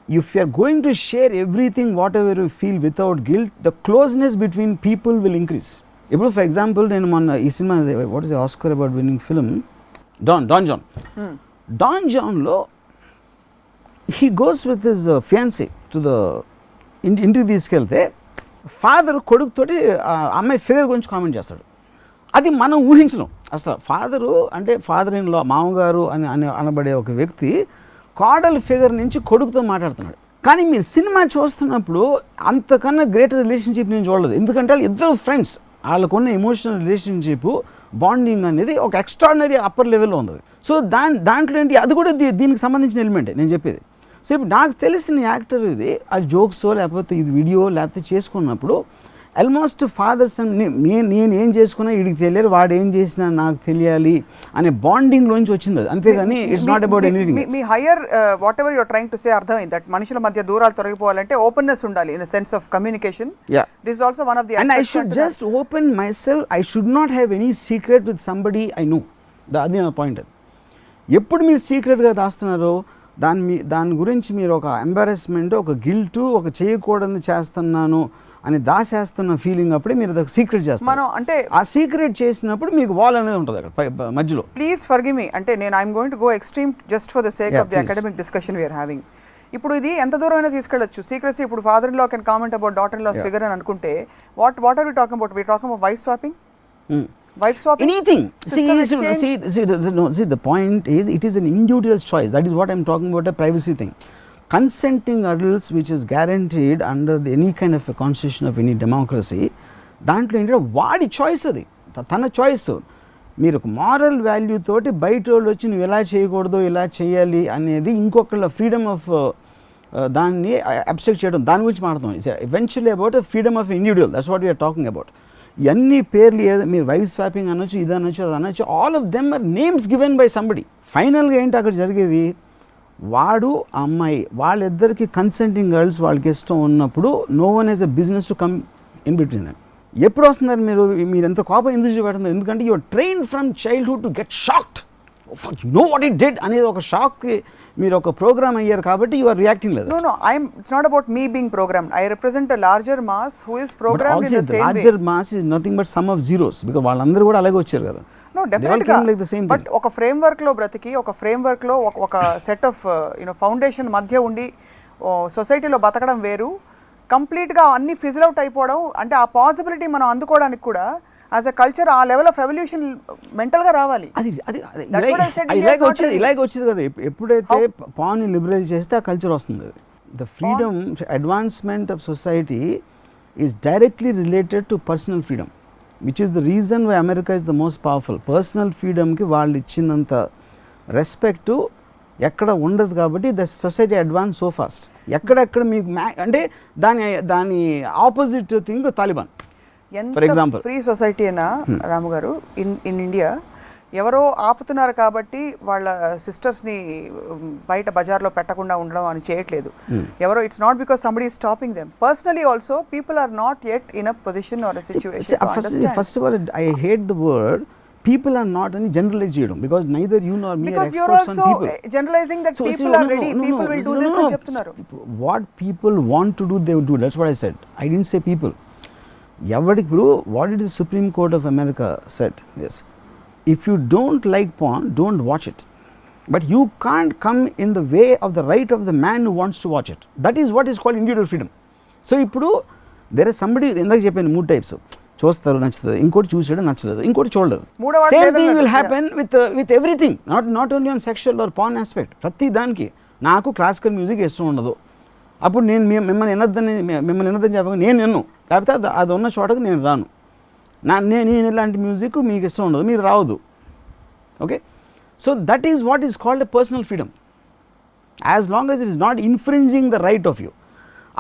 [SPEAKER 1] If you are going to share everything, whatever you feel without guilt, the closeness between people will increase. ఇప్పుడు ఫర్ ఎగ్జాంపుల్ నేను మొన్న ఈ cinema what is Oscar award winning film Don జాన్లో he goes with his fiancee to the ఇంటికి తీసుకెళ్తే ఫాదర్ కొడుకుతోటి అమ్మాయి ఫిగర్ గురించి కామెంట్ చేస్తాడు. అది మనం ఊహించలేం అసలు. ఫాదరు అంటే ఫాదర్ ఇన్ లా, మామగారు అని అనబడే ఒక వ్యక్తి కోడల్ ఫిగర్ నుంచి కొడుకుతో మాట్లాడుతున్నాడు. కానీ మీరు సినిమా చూస్తున్నప్పుడు అంతకన్నా గ్రేటర్ రిలేషన్షిప్ నేను చూడలేదు. ఎందుకంటే వాళ్ళు ఇద్దరు ఫ్రెండ్స్, వాళ్ళకున్న ఎమోషనల్ రిలేషన్షిప్ బాండింగ్ అనేది ఒక ఎక్స్ట్రాడినరీ అప్పర్ లెవెల్లో ఉంది. సో దాంట్లో ఏంటి, అది కూడా దీనికి సంబంధించిన ఎలిమెంటే నేను చెప్పేది. సో ఇప్పుడు నాకు తెలిసిన యాక్టర్ ఇది అది జోక్సో లేకపోతే ఇది వీడియో లేకపోతే చేసుకున్నప్పుడు ఆల్మోస్ట్ ఫాదర్స్ నేను ఏం చేసుకున్నా వీడికి తెలియాలి, వాడు ఏం చేసినా నాకు తెలియాలి అనే బాండింగ్లోంచి వచ్చింది అది. అంతేగాని it's not about anything.
[SPEAKER 2] Me hire what ever you're trying to say అర్థమైంది దట్ మనుషుల మధ్య దూరాలు తొలగిపోవాలంటే ఓపెన్నెస్ ఉండాలి in sense of communication. This is also one of the
[SPEAKER 1] and I should just open my self. I should not have any secret with somebody I know. అది నా పాయింట్. అది ఎప్పుడు మీరు సీక్రెట్గా దాస్తున్నారో దాని గురించి మీరు ఒక ఎంబారెస్మెంట్, ఒక గిల్టు, ఒక చేయకూడదు చేస్తున్నాను అని దాసేస్తున్న ఫీలింగ్ అప్పుడే మీరు అది సీక్రెట్ చేస్తారు.
[SPEAKER 2] మనం అంటే
[SPEAKER 1] ఆ సీక్రెట్ చేసినప్పుడు మీకు వాల్ అనేది ఉంటుంది అక్కడ మధ్యలో.
[SPEAKER 2] ప్లీజ్ ఫర్గివ్ మీ, అంటే నేను I'm going to go extreme just for the sake of the academic discussion we're having. ఇప్పుడు ఇది ఎంత దూరం అయినా తీసుకెళ్ళచ్చు సీక్రెసీ. ఇప్పుడు father in law can comment about daughter in laws figure అని అనుకుంటే what are we talking about? We talking about wife swapping, wife swapping,
[SPEAKER 1] anything. See, the point is it is an individual's choice. That is what I'm talking about, a privacy thing. Consenting adults, which is guaranteed under any kind of a constitution of any democracy, దాంట్లో ఏంటంటే వాడి చాయిస్, అది తన చాయిస్. మీరు ఒక మారల్ వాల్యూ తోటి బయట వాళ్ళు వచ్చి నువ్వు ఎలా చేయకూడదు ఇలా చేయాలి అనేది ఇంకొకళ్ళ ఫ్రీడమ్ ఆఫ్ దాన్ని అబ్స్ట్రాక్ట్ చేయడం, దాని గురించి మాట్లాడతాం. It's eventually about freedom of individual. That's what we're talking about. ఇవన్నీ పేర్లు ఏదో మీరు వైఫ్ స్వాపింగ్ అనొచ్చు, ఇది అనొచ్చు, అది అనొచ్చు, all of them are names given by somebody. ఫైనల్గా ఏంటి అక్కడ జరిగేది, వాడు అమ్మాయి వాళ్ళిద్దరికి కన్సెంటింగ్ గర్ల్స్ వాళ్ళకి ఇష్టం ఉన్నప్పుడు no one is a business to come in between them. ఎప్పుడు వస్తున్నారు మీరు ఎంత కోపం ఎందుకు చూపెడుతున్నారు? ఎందుకంటే your trained from childhood to get shocked, know what it did అనేది ఒక షాక్కి మీరు ఒక ప్రోగ్రామ్ అయ్యారు కాబట్టి యు ఆర్ రియాక్టింగ్ లేదు.
[SPEAKER 2] No, it's not about me being programmed. I represent a larger mass who is programmed in the same way.
[SPEAKER 1] Larger mass is nothing but sum of zeros because వాళ్ళందరూ కూడా అలాగే వచ్చారు కదా.
[SPEAKER 2] No, definitely బట్ ఒక ఫ్రేమ్వర్క్ లో బ్రతికి, ఒక ఫ్రేమ్వర్క్ లో ఒక సెట్ ఆఫ్ ఫౌండేషన్ మధ్య ఉండి సొసైటీలో బతకడం వేరు, కంప్లీట్గా అన్ని ఫిజిల్ అవుట్ అయిపోవడం. అంటే ఆ పాసిబిలిటీ మనం అందుకోవడానికి కూడా యాజ్ అ కల్చర్ ఆ లెవెల్ ఆఫ్ ఎవల్యూషన్ మెంటల్గా రావాలి.
[SPEAKER 1] అది ఇలాగే వచ్చేది కదా. ఎప్పుడైతే పాన్ లిబరలైజ్ చేస్తే ఆ కల్చర్ వస్తుంది. The freedom advancement of society is directly related to personal freedom, which is the reason why America is the most powerful. Personal ఫ్రీడమ్కి వాళ్ళు ఇచ్చినంత రెస్పెక్టు ఎక్కడ ఉండదు కాబట్టి the society advance so fast. ఎక్కడెక్కడ మీకు అంటే దాని opposite thing Taliban. For example
[SPEAKER 2] free society అయినా రాము గారు ఇన్ ఇండియా ఎవరో ఆపుతున్నారు కాబట్టి వాళ్ళ సిస్టర్స్ని బయట బజార్లో పెట్టకుండా ఉండడం అని చేయట్లేదు ఎవరో. It's not because somebody is stopping them. Personally also people are not yet in a position or a situation.
[SPEAKER 1] First of all I hate the word people are not any generalize చేయడం because neither you nor me are experts on people.
[SPEAKER 2] Because you are also generalizing that people are ready, people will do this అని చెప్తున్నారు.
[SPEAKER 1] What people want to do they will do. That's what I said. I didn't say people. ఎవరికి ఇప్పుడు what did the Supreme Court of America said? Yes, if you don't like porn, don't watch it, but you can't come in the way of the right of the man who wants to watch it. That is what is called individual freedom. So ఇప్పుడు there is somebody, ఇందాక చెప్పాను 3 types, చూస్తారు నచ్చుతుంది, ఇంకోటి చూసాడు నచ్చలేదు, ఇంకోటి చూడలేదు. Same thing will happen with everything, not only on sexual or porn aspect. ప్రతి దానికి నాకు క్లాసికల్ మ్యూజిక్ ఇష్టం ఉండదు, అప్పుడు నేను మిమ్మల్ని వినొద్దని చెప్పగా నేను విన్ను, లేకపోతే అది ఉన్న చోటకు నేను రాను. నేను ఇలాంటి మ్యూజిక్ మీకు ఇష్టం ఉండదు, మీరు రావద్దు. Okay, so that is what is called a personal freedom as long as it is not infringing the right of you.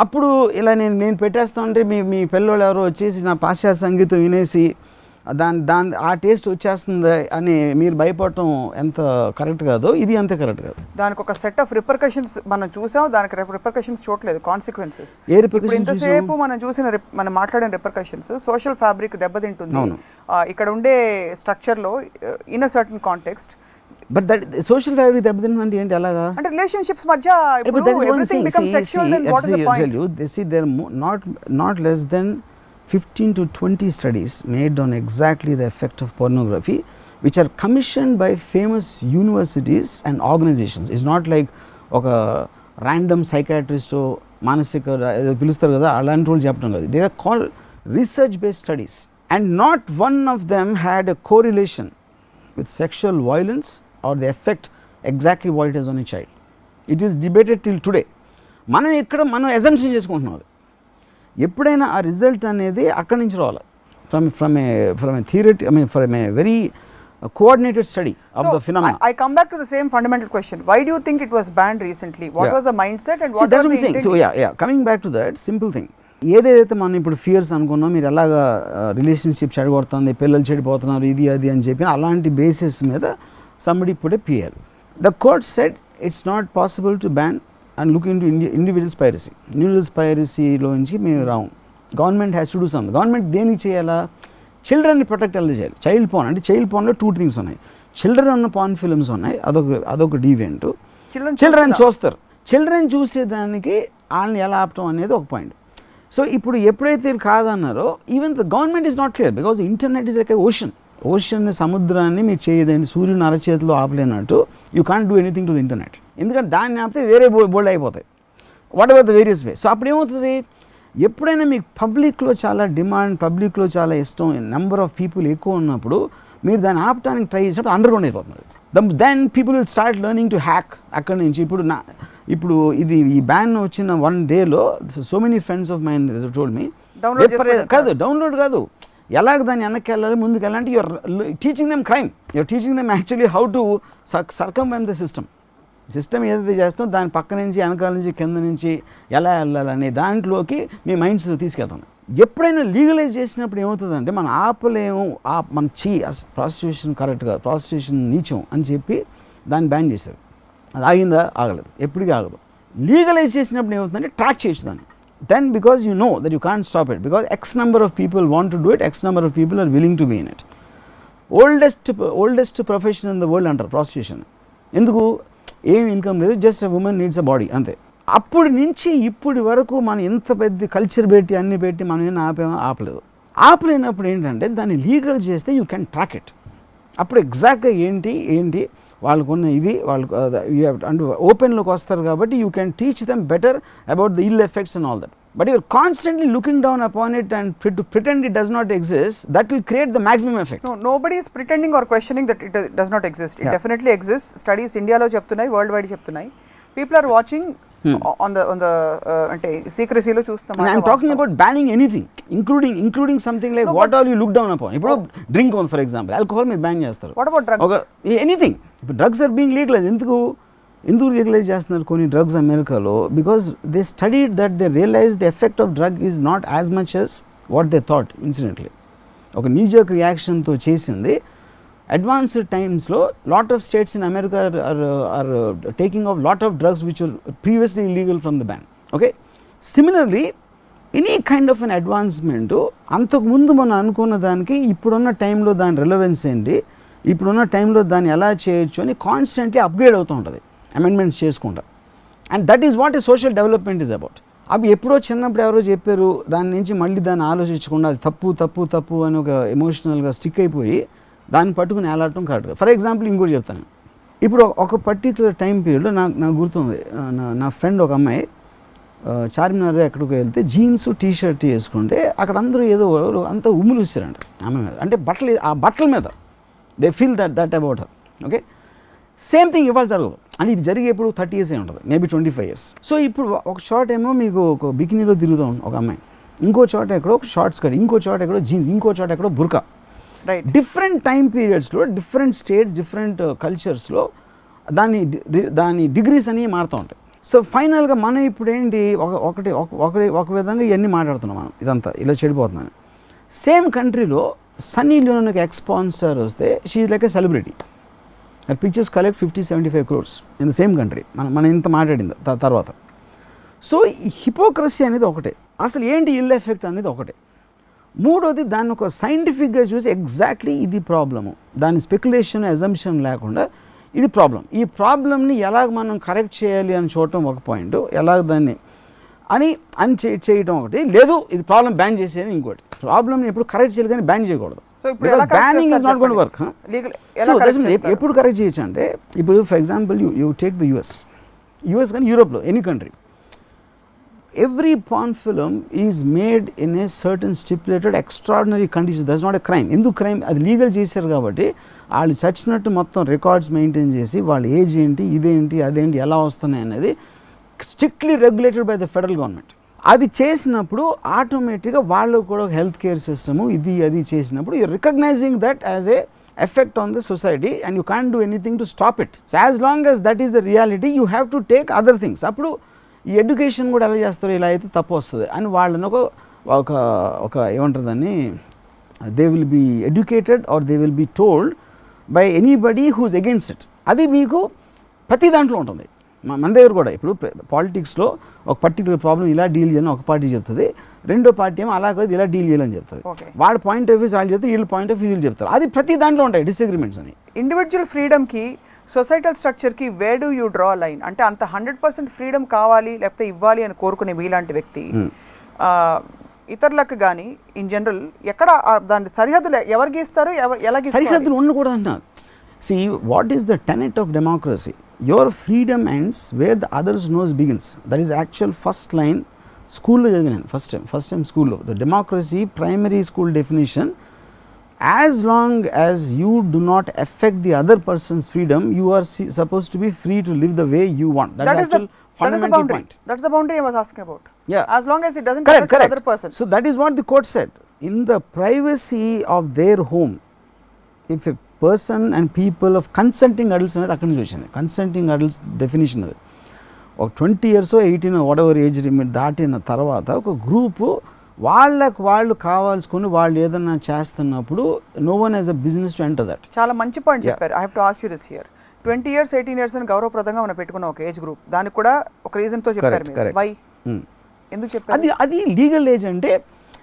[SPEAKER 1] అప్పుడు ఇలా నేను పెట్టేస్తా ఉంటే మీ పిల్లలు ఎవరో వచ్చేసి నా పాశ్చాత్య సంగీతం వినేసి ఆ టేస్ట్ వచ్చేస్తుంది అని మీరు భయపడటం ఎంత కరెక్ట్ కాదో ఇది అంతే కరెక్ట్ కాదు.
[SPEAKER 2] దానికి ఒక సెట్ ఆఫ్ రిపర్కషన్స్ మనం చూసాం, దానికి రిపర్కషన్స్ చూడలేదు, కాన్సిక్వెన్సెస్.
[SPEAKER 1] ఏ రిపర్కషన్స్?
[SPEAKER 2] ఇంతసేపు మనం మాట్లాడిన రిపర్కషన్స్ సోషల్ ఫ్యాబ్రిక్ దెబ్బతింటుంది ఇక్కడ ఉండే స్ట్రక్చర్లో in a certain context.
[SPEAKER 1] But that social fabric దెబ్బతిందంటే ఏంటి అలాగా?
[SPEAKER 2] అంటే రిలేషన్షిప్స్ మధ్య everything becomes sexual, then what is the point?
[SPEAKER 1] They see there not less than 15 to 20 studies made on exactly the effect of pornography, which are commissioned by famous universities and organizations. It's not like oka random psychiatrist or manasika pilustaru kada alanti వాళ్ళు చెప్పడం కాదు. They are called research based studies, and not one of them had a correlation with sexual violence or the effect exactly what it has on a child. It is debated till today. మనం assumption చేసుకుంటున్నాం. ఎప్పుడైనా ఆ రిజల్ట్ అనేది అక్కడి నుంచి రావాలి, from A theory, from a very coordinated study of the phenomena.
[SPEAKER 2] I come back to the same fundamental question. Why do you think it was banned recently? What was the mindset and what was the intent?
[SPEAKER 1] So coming back to that simple thing, ఏదైతే మనం ఇప్పుడు ఫియర్స్ అనుకున్నాం, మీరు ఎలాగా రిలేషన్షిప్ చెడగొడుతుంది, పిల్లలు చెడిపోతున్నారు, ఇది అది అని చెప్పి అలాంటి బేసిస్ మీద somebody put a PL. The court said it's not possible to ban and look into individuals piracy. Individuals piracy లోంచి మేము రాము. Government has to do some. Government దేనికి చేయాలా? చిల్డ్రన్ని ప్రొటెక్ట్ ఎలా చేయాలి? చైల్డ్ పార్న్ అంటే చైల్డ్ పార్న్లో 2 things ఉన్నాయి. చిల్డ్రన్ ఉన్న పార్న్ ఫిల్మ్స్ ఉన్నాయి, అదొక డీవియంట్. చిల్డ్రన్ చూస్తారు. చిల్డ్రన్ చూసేదానికి వాళ్ళని ఎలా ఆపటం అనేది ఒక పాయింట్. సో ఇప్పుడు ఎప్పుడైతే కాదన్నారో, even the government is not clear, because internet is like a ocean సముద్రాన్ని మీరు చేయదండి, సూర్యుని అరచేతిలో ఆపలేనట్టు you can't do anything to the internet. ఎందుకంటే దాన్ని ఆపితే వేరే బోల్డ్ అయిపోతాయి, whatever the various way. So అప్పుడు ఏమవుతుంది, ఎప్పుడైనా మీకు పబ్లిక్లో చాలా డిమాండ్, పబ్లిక్లో చాలా ఇష్టం, నెంబర్ ఆఫ్ పీపుల్ ఎక్కువ ఉన్నప్పుడు మీరు దాన్ని ఆపడానికి ట్రై చేసినప్పుడు అండర్గ్రౌండ్ అయిపోతుంది. Then people will start learning to hack అక్కడి నుంచి. ఇప్పుడు ఈ బ్యాన్ వచ్చిన 1 dayలో so many friends of mind told me, download కాదు, ఎలాగ దాన్ని వెనక్కి వెళ్ళాలి, ముందుకు వెళ్ళాలంటే you're teaching them crime, you're teaching them actually how to circumvent the system ఏదైతే చేస్తామో దాని పక్క నుంచి, వెనకాల నుంచి, కింద నుంచి ఎలా వెళ్ళాలనే దాంట్లోకి మీ మైండ్స్ తీసుకెళ్తాం. ఎప్పుడైనా లీగలైజ్ చేసినప్పుడు ఏమవుతుందంటే మనం ఆపలేము, మన ప్రాస్టిట్యూషన్ కరెక్ట్ కాదు, ప్రాస్టిట్యూషన్ నీచం అని చెప్పి దాన్ని బ్యాన్ చేశారు. అది ఆగిందా? ఆగలేదు, ఎప్పటికీ ఆగదు. లీగలైజ్ చేసినప్పుడు ఏమవుతుందంటే ట్రాక్ చేయొచ్చు దాన్ని. Then because you know that you can't stop it, because X number of people want to do it, X number of people are willing to be in it. Oldest profession in the world under prostitution. ఎందుకు? ఏం ఇన్కమ్ లేదు, just a women needs a body, అంతే. అప్పటి నుంచి ఇప్పటి వరకు మనం ఎంత పెద్ద కల్చర్ పెట్టి అన్ని పెట్టి మనం ఏం ఆపలేదు. ఆపలేనప్పుడు ఏంటంటే దాన్ని లీగల్ చేస్తే యూ క్యాన్ ట్రాక్ ఇట్. అప్పుడు ఎగ్జాక్ట్గా ఏంటి వాళ్ళకున్న ఇది వాళ్ళకు అంటే ఓపెన్లోకి వస్తారు కాబట్టి you can teach them better about the ill effects and all that. But you are constantly looking down upon it and to pretend it does not exist, that will create the maximum effect.
[SPEAKER 2] No, nobody is pretending or questioning that it does not exist. It definitely exists. Studies India lo cheptunnayi, world wide cheptunnayi. People are watching on the ante secrecy lo chustam.
[SPEAKER 1] I am talking about banning anything, including something like what all you look down upon. Ippudu drink on, for example, alcohol మీరు ban చేస్తారు.
[SPEAKER 2] What about drugs?
[SPEAKER 1] Anything. Drugs are being legalized. ఎందుకు రియలైజ్ చేస్తున్నారు కొన్ని డ్రగ్స్ అమెరికాలో? Because they studied that they realise the effect of drug is not as much as what they thought incidentally. ఒక నీజర్క్ రియాక్షన్తో చేసింది. అడ్వాన్స్డ్ టైమ్స్లో lot of states in America are taking off lot of drugs which are previously illegal from the ban. Okay, similarly any kind of an advancement అంతకుముందు మనం అనుకున్న దానికి ఇప్పుడున్న టైంలో దాని రిలవెన్స్ ఏంటి, ఇప్పుడున్న టైంలో దాన్ని ఎలా చేయొచ్చు అని కాన్స్టెంట్లీ అప్గ్రేడ్ అవుతూ ఉంటుంది, అమెండ్మెంట్స్ చేసుకుంటా. And that is what a social development is about. అవి ఎప్పుడో చిన్నప్పుడు ఎవరో చెప్పారు, దాని నుంచి మళ్ళీ దాన్ని ఆలోచించకుండా అది తప్పు అని ఒక ఎమోషనల్గా స్టిక్ అయిపోయి దాన్ని పట్టుకుని ఏలాడటం కరెక్ట్. ఫర్ ఎగ్జాంపుల్ ఇంకోటి చెప్తాను. ఇప్పుడు ఒక పర్టిక్యులర్ టైం పీరియడ్లో నాకు గుర్తుంది, నా ఫ్రెండ్ ఒక అమ్మాయి చార్మినార్ ఎక్కడికి వెళ్తే జీన్స్ టీషర్ట్ వేసుకుంటే అక్కడ అందరూ ఏదో అంతా ఉమ్ములు ఇస్తారంట ఆమె మీద, అంటే ఆ బట్టల మీద they feel that about her. Okay, same thing ఇవాళ జరగదు. అని ఇది జరిగే ఇప్పుడు 30 years ఉంటుంది, మేబీ 25 years. సో ఇప్పుడు ఒక షార్ట్ ఏమో మీకు ఒక బికినీలో తిరుగుతాం ఒక అమ్మాయి, ఇంకో చోట ఎక్కడో షార్ట్స్ కట్, ఇంకో చోట ఎక్కడో జీన్స్, ఇంకో చోట ఎక్కడో బుర్కా.
[SPEAKER 2] రైట్, డిఫరెంట్
[SPEAKER 1] టైం పీరియడ్స్లో డిఫరెంట్ స్టేట్స్ డిఫరెంట్ కల్చర్స్లో దాని డిగ్రీస్ అనేవి మారుతూ ఉంటాయి. సో ఫైనల్గా మనం ఇప్పుడు ఏంటి ఒక విధంగా ఇవన్నీ మాట్లాడుతున్నాం మనం, ఇదంతా ఇలా చెడిపోతున్నాను. సేమ్ కంట్రీలో సన్నీ లియోన్ ఒక ఎక్స్ పాన్ స్టార్ వస్తే she is like a celebrity. That pictures collect 50-75 crores in the same country. మనం ఇంత మాట్లాడింది తర్వాత. సో ఈ హిపోక్రసీ అనేది ఒకటే, అసలు ఏంటి ఇల్ ఎఫెక్ట్ అనేది ఒకటే. మూడోది దాన్ని ఒక సైంటిఫిక్గా చూసి ఎగ్జాక్ట్లీ ఇది ప్రాబ్లము, దాని స్పెక్యులేషన్ అజంప్షన్ లేకుండా ఇది ప్రాబ్లం, ఈ ప్రాబ్లమ్ని ఎలాగ మనం కరెక్ట్ చేయాలి అని చూడటం ఒక పాయింట్, ఎలాగ దాన్ని అని చేయటం ఒకటి, లేదు ఇది ప్రాబ్లం బ్యాన్ చేసేది ఇంకోటి. ప్రాబ్లమ్ని ఎప్పుడు కరెక్ట్ చేయాలి కానీ బ్యాన్ చేయకూడదు. Banning is not going to work. So ఎప్పుడు కరెక్ట్ చేయొచ్చు అంటే, ఇప్పుడు for example you take the US కానీ యూరోప్లో any country, every porn film is made in a certain stipulated extraordinary condition. That's not a crime. ఎందుకు క్రైమ్? అది లీగల్ చేశారు కాబట్టి వాళ్ళు చచ్చినట్టు మొత్తం రికార్డ్స్ మెయింటైన్ చేసి వాళ్ళ ఏజ్ ఏంటి, ఇదేంటి, అదేంటి, ఎలా వస్తున్నాయి అనేది strictly regulated by the federal government. అది చేసినప్పుడు ఆటోమేటిక్గా వాళ్ళు కూడా హెల్త్ కేర్ సిస్టము అది చేసినప్పుడు you recognising that as a effect on the society and you can't do anything to stop it. So as long as that is the reality, you have to take other things. అప్పుడు ఈ ఎడ్యుకేషన్ కూడా ఎలా చేస్తారో ఇలా అయితే తప్పు వస్తుంది అని వాళ్ళని ఒక ఏమంటారు దాన్ని, they will be educated or they will be told by anybody who's against it. అది మీకు ప్రతి దాంట్లో ఉంటుంది. మన దగ్గర కూడా ఇప్పుడు పాలిటిక్స్లో ఒక పర్టికులర్ ప్రాబ్లం ఇలా డీల్ చేయాలని ఒక పార్టీ చెప్తుంది, రెండో పార్టీ ఏమో అలా కాదు ఇలా డీల్ చేయాలని చెప్తుంది. వాళ్ళ పాయింట్ ఆఫ్ వ్యూస్ వాళ్ళు చెప్తారు, వీళ్ళ పాయింట్ ఆఫ్ వ్యూ వీళ్ళు చెప్తారు. అది ప్రతి దాంట్లో ఉంటాయి డిసగ్రిమెంట్స్ అని.
[SPEAKER 2] ఇండివిజువల్ ఫ్రీడమ్కి సొసైటల్ స్ట్రక్చర్కి where do you draw line? అంటే అంత 100% ఫ్రీడమ్ కావాలి లేకపోతే ఇవ్వాలి అని కోరుకునే మీలాంటి వ్యక్తి ఇతరులకు కానీ ఇన్ జనరల్ ఎక్కడ దాని సరిహద్దులు ఎవరు గీస్తారు, ఎలా గీస్తారు?
[SPEAKER 1] సరిహద్దులు ఉండకూడదు అంటున్నారు. See, what is the tenet of democracy? Your freedom ends where the other's nose begins. That is actual first line. School lo chadivanu first time school lo the democracy primary school definition. As long as you do not affect the other person's freedom, you are supposed to be free to live the way you want. That is the fundamental point.
[SPEAKER 2] That's the boundary I was asking about.
[SPEAKER 1] Yeah.
[SPEAKER 2] As long as it doesn't affect the other person.
[SPEAKER 1] So that is what the court said. In the privacy of their home, if a person and people of consenting adults అనేది అక్కడి నుంచి వచ్చింది. కన్సెంటింగ్ అడల్ట్స్ డెఫినేషన్ అది ఒక 20 years 18 వాటెవర్ ఏజ్ లిమిట్ దాటిన తర్వాత ఒక గ్రూపు వాళ్ళు కావాల్సుకొని వాళ్ళు ఏదన్నా చేస్తున్నప్పుడు no one has a business to enter that.
[SPEAKER 2] చాలా మంచి పాయింట్ చెప్పారు. I have to ask you this here. 20 years 18 years అని గౌరవప్రదంగా మనం పెట్టుకున్న ఒక ఏజ్ గ్రూప్, దానికి కూడా ఒక రీజన్ తో చెప్పారు మీరు. వై ఎందుకు చెప్పారు?
[SPEAKER 1] అది లీగల్ ఏజ్ అంటే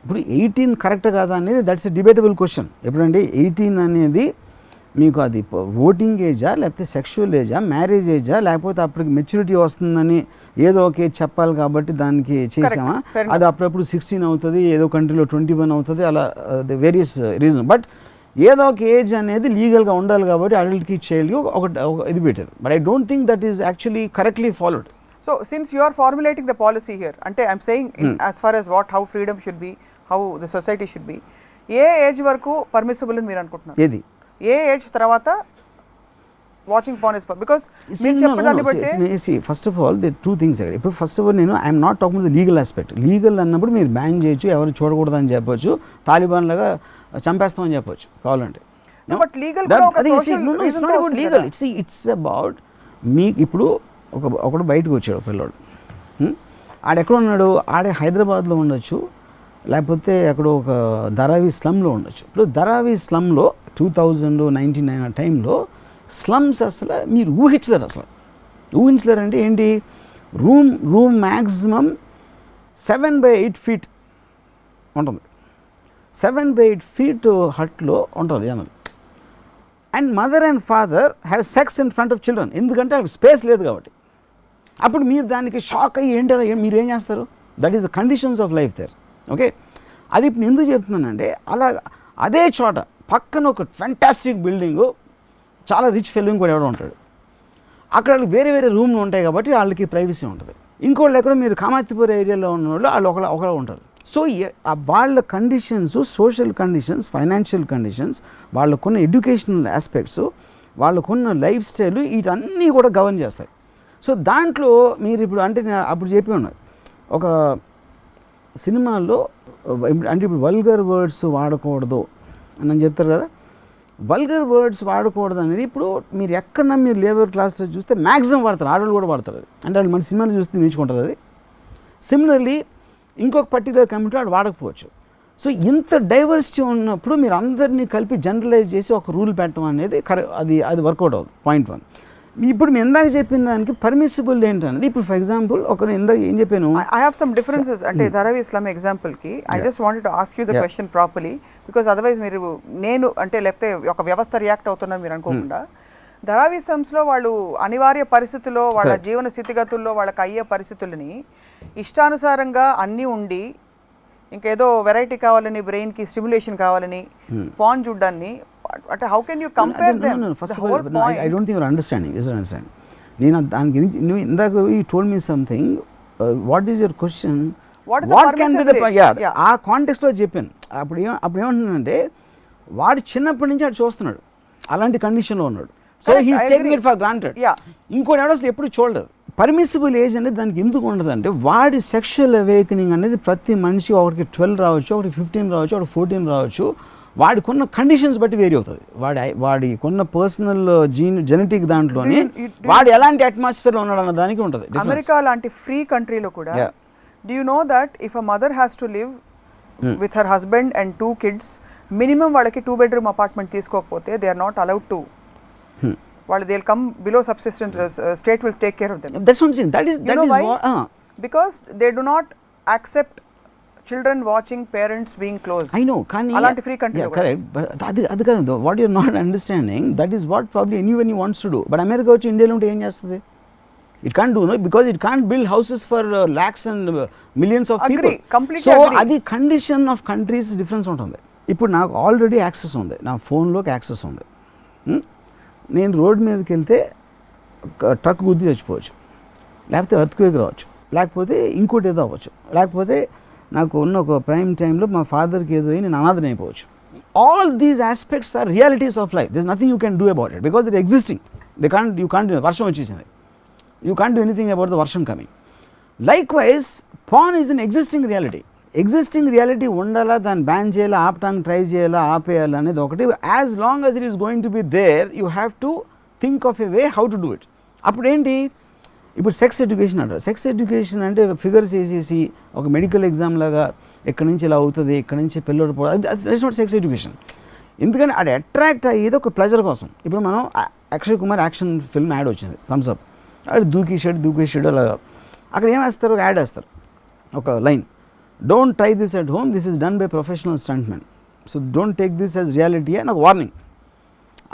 [SPEAKER 1] ఇప్పుడు 18 కరెక్ట్ కాదా అనేది దట్స్ ఎ డిబేటబుల్ క్వశ్చన్. ఎప్పుడంటే 18 అనేది మీకు అది ఓటింగ్ ఏజా లేకపోతే సెక్షువల్ ఏజా, మ్యారేజ్ ఏజా, లేకపోతే అప్పటికి మెచ్యూరిటీ వస్తుందని ఏదో ఒక ఏజ్ చెప్పాలి కాబట్టి దానికి చేసామా, అది అప్పుడప్పుడు 16 అవుతుంది, ఏదో కంట్రీలో 21 అవుతుంది, అలా వేరియస్ రీజన్. బట్ ఏదో ఒక ఏజ్ అనేది లీగల్గా ఉండాలి కాబట్టి అడల్ట్కి చైల్డ్కి ఒక ఇది పెట్టారు. But I don't think that is actually correctly followed.
[SPEAKER 2] So since you are formulating the policy here, అంటే I'm saying as far as how freedom should be, how the society should be, ఏ ఏజ్ వరకు పర్మిసిబుల్ అని మీరు అనుకుంటున్నారు?
[SPEAKER 1] ఏది
[SPEAKER 2] ఏ ఏజ్ తర్వాత వాచింగ్ పార్న్ ఇస్ బికాజ్ మీరు చెప్పేదాన్ని బట్టి
[SPEAKER 1] first of all they two things. ఇప్పుడు ఫస్ట్ ఆఫ్ ఆల్ నేను I'm not talking the legal aspect. Legal అన్నప్పుడు మీరు బ్యాన్ చేయొచ్చు, ఎవరు చూడకూడదు అని చెప్పొచ్చు, తాలిబాన్ లాగా చంపేస్తామని చెప్పొచ్చు కావాలంటే.
[SPEAKER 2] బట్ లీగల్ కూడా ఒక సోషల్ రీజన్ తో
[SPEAKER 1] లీగల్ ఇట్స్ అబౌట్ మీకు. ఇప్పుడు ఒకడు బయటకు వచ్చాడు పిల్లోడు, ఆడెక్కడ ఉన్నాడు, ఆడే హైదరాబాద్లో ఉండొచ్చు, లేకపోతే ఎక్కడో ఒక ధారావి స్లమ్లో ఉండొచ్చు. ఇప్పుడు ధారావి స్లమ్లో 2099 ఆ టైంలో స్లమ్స్ అసలు మీరు ఊహించలేరు అంటే ఏంటి, రూమ్ మ్యాక్సిమం 7/8 feet ఉంటుంది. 7/8 feet హట్లో ఉంటారు జనాలు. And mother and father have sex in front of children, ఎందుకంటే వాళ్ళకి స్పేస్ లేదు కాబట్టి. అప్పుడు మీరు దానికి షాక్ అయ్యి ఏంటి మీరు ఏం చేస్తారు? That is the conditions of life there. Okay, అది ఇప్పుడు ఎందుకు చెప్తున్నానంటే అలా అదే చోట పక్కన ఒక ఫ్యాంటాస్టిక్ బిల్డింగు, చాలా రిచ్ ఫెలోయింగ్ కూడా ఎవడో ఉంటాడు, అక్కడ వాళ్ళకి వేరే వేరే రూమ్లు ఉంటాయి కాబట్టి వాళ్ళకి ప్రైవసీ ఉంటుంది. ఇంకోళ్ళు ఎక్కడ మీరు కామాత్యపూర్ ఏరియాలో ఉన్న వాళ్ళు ఒకలా ఉంటారు. సో వాళ్ళ conditions, social conditions, financial conditions, వాళ్ళకున్న ఎడ్యుకేషనల్ ఆస్పెక్ట్స్, వాళ్ళకున్న లైఫ్ స్టైల్, వీటన్నీ కూడా గవర్న్ చేస్తాయి. సో దాంట్లో మీరు ఇప్పుడు అంటే అప్పుడు చెప్పి ఉన్నారు ఒక సినిమాల్లో అంటే ఇప్పుడు వల్గర్ వర్డ్స్ వాడకూడదు అని చెప్తారు కదా. వల్గర్ వర్డ్స్ వాడకూడదు అనేది ఇప్పుడు మీరు ఎక్కడన్నా మీరు లేబర్ క్లాస్లో చూస్తే మ్యాక్సిమం వాడతారు, ఆడవాళ్ళు కూడా వాడతారు. అది అంటే వాళ్ళు మన సినిమాలు చూస్తే నేర్చుకుంటారు. అది సిమిలర్లీ ఇంకొక పర్టికులర్ కమ్యూనిటీ వాడు వాడకపోవచ్చు. సో ఇంత డైవర్సిటీ ఉన్నప్పుడు మీరు అందరినీ కలిపి జనరలైజ్ చేసి ఒక రూల్ పెట్టడం అనేది అది వర్కౌట్ అవుతుంది. పాయింట్ 1. ఇప్పుడు మేము ఇందాక చెప్పిన దానికి పర్మిసిబుల్ ఏంటనేది ఇప్పుడు ఫర్ ఎగ్జాంపుల్ ఇందాక ఏం చెప్పాను,
[SPEAKER 2] ఐ హావ్ సమ్ డిఫరెన్సెస్. అంటే ధారావి ఇస్లాం ఎగ్జాంపుల్కి I just wanted to ask you the question properly, because otherwise మీరు నేను అంటే లేకపోతే ఒక వ్యవస్థ రియాక్ట్ అవుతున్నారు మీరు అనుకోకుండా. ధారావి ఇస్లామ్స్లో వాళ్ళు అనివార్య పరిస్థితుల్లో వాళ్ళ జీవన స్థితిగతుల్లో వాళ్ళకి అయ్యే పరిస్థితులని ఇష్టానుసారంగా అన్నీ ఉండి ఇంకేదో వెరైటీ కావాలని, బ్రెయిన్కి స్టిమ్యులేషన్ కావాలని పాన్ చూడ్డాన్ని, అంటే how can you compare them?
[SPEAKER 1] First of all I don't think your understanding. నేను దాని గురించి నువ్వు ఇందాక you told me something, what is your question, what can be the ఆ కాంటెక్స్ట్లో చెప్పాను. అప్పుడు ఏమంటున్నానంటే వాడు చిన్నప్పటి నుంచి అటు చూస్తున్నాడు, అలాంటి కండిషన్లో ఉన్నాడు. So he's taking it for granted. ఇంకోటి ఎవడో అసలు ఎప్పుడు చూడలేదు. పర్మిసిబుల్ ఏజ్ అనేది దానికి ఎందుకు ఉండదు అంటే వాడి సెక్షువల్ అవేకనింగ్ అనేది ప్రతి మనిషి ఒకరికి 12 రావచ్చు, ఒకటి 15 రావచ్చు, ఒకటి 14 రావచ్చు. వాడికున్న కండిషన్స్ బట్టి వేరీ అవుతుంది. వాడికున్న పర్సనల్ జెనెటిక్ దాంట్లోనే వాడు ఎలాంటి అట్మాస్ఫియర్లో ఉన్నాడు అన్న దానికి ఉంటుంది.
[SPEAKER 2] అమెరికా లాంటి ఫ్రీ కంట్రీలో కూడా do you know that if a mother has to live with her husband and 2 kids, minimum వాళ్ళకి 2 bedroom అపార్ట్మెంట్ తీసుకోకపోతే they are not allowed to. వాళ్ళు they will come below subsistence, state will take care of them.
[SPEAKER 1] That's what I'm saying. That is what
[SPEAKER 2] because they do not accept children watching parents being close.
[SPEAKER 1] I know, కానీ
[SPEAKER 2] అలాంటి ఫ్రీ కంట్రీ.
[SPEAKER 1] కరెక్ట్, బట్ అది కాదు. What you are not understanding, that is what probably anyone wants to do. But America వచ్చి ఇండియాలో ఉంటే ఏం చేస్తుంది? It can't do, no, because it can't build houses for lakhs and millions of people. So అది కండిషన్ ఆఫ్ కంట్రీస్ డిఫరెన్స్ ఉంటుంది. ఇప్పుడు నాకు ఆల్రెడీ యాక్సెస్ ఉంది, నా ఫోన్లోకి యాక్సెస్ ఉంది. నేను రోడ్ మీదకి వెళ్తే ట్రక్ గుద్ది చచ్చిపోవచ్చు, లేకపోతే ఎర్త్క్వేక్ రావచ్చు, లేకపోతే ఇంకోటి ఏదో అవ్వచ్చు, లేకపోతే నాకు ఉన్న ఒక ప్రైమ్ టైంలో మా ఫాదర్కి ఏదో అయ్యి నేను అనాథని అయిపోవచ్చు. All these aspects are realities of life. This nothing you can do about it because it existing. You can't వర్షం వచ్చేసింది, you can't do anything about the వర్షం coming. Likewise porn is an existing reality. Existing reality ఉండాలా, దాన్ని బ్యాన్ చేయాలా, ఆపటానికి ట్రై చేయాలా, ఆపేయాలా అనేది ఒకటి. As long as it is going to be there, you have to think of a way how to do it. అప్పుడు ఏంటి, ఇప్పుడు సెక్స్ ఎడ్యుకేషన్ అంటారు. సెక్స్ ఎడ్యుకేషన్ అంటే ఫిగర్స్ వేసేసి ఒక మెడికల్ ఎగ్జామ్ లాగా ఎక్కడి నుంచి ఇలా అవుతుంది, ఎక్కడి నుంచి పిల్లలు పోవడం, దట్స్ నాట్ సెక్స్ ఎడ్యుకేషన్. ఎందుకంటే అది అట్రాక్ట్ అయ్యేది ఒక ప్లెజర్ కోసం. ఇప్పుడు మనం Akshay Kumar action film add వచ్చింది, థమ్స్ అప్, అది దూకేసాడు అలాగా. అక్కడ ఏం వేస్తారు, ఒక యాడ్ వేస్తారు, ఒక line, don't try this at home, this is done by professional stuntmen, so don't take this as reality అని ఒక వార్నింగ్.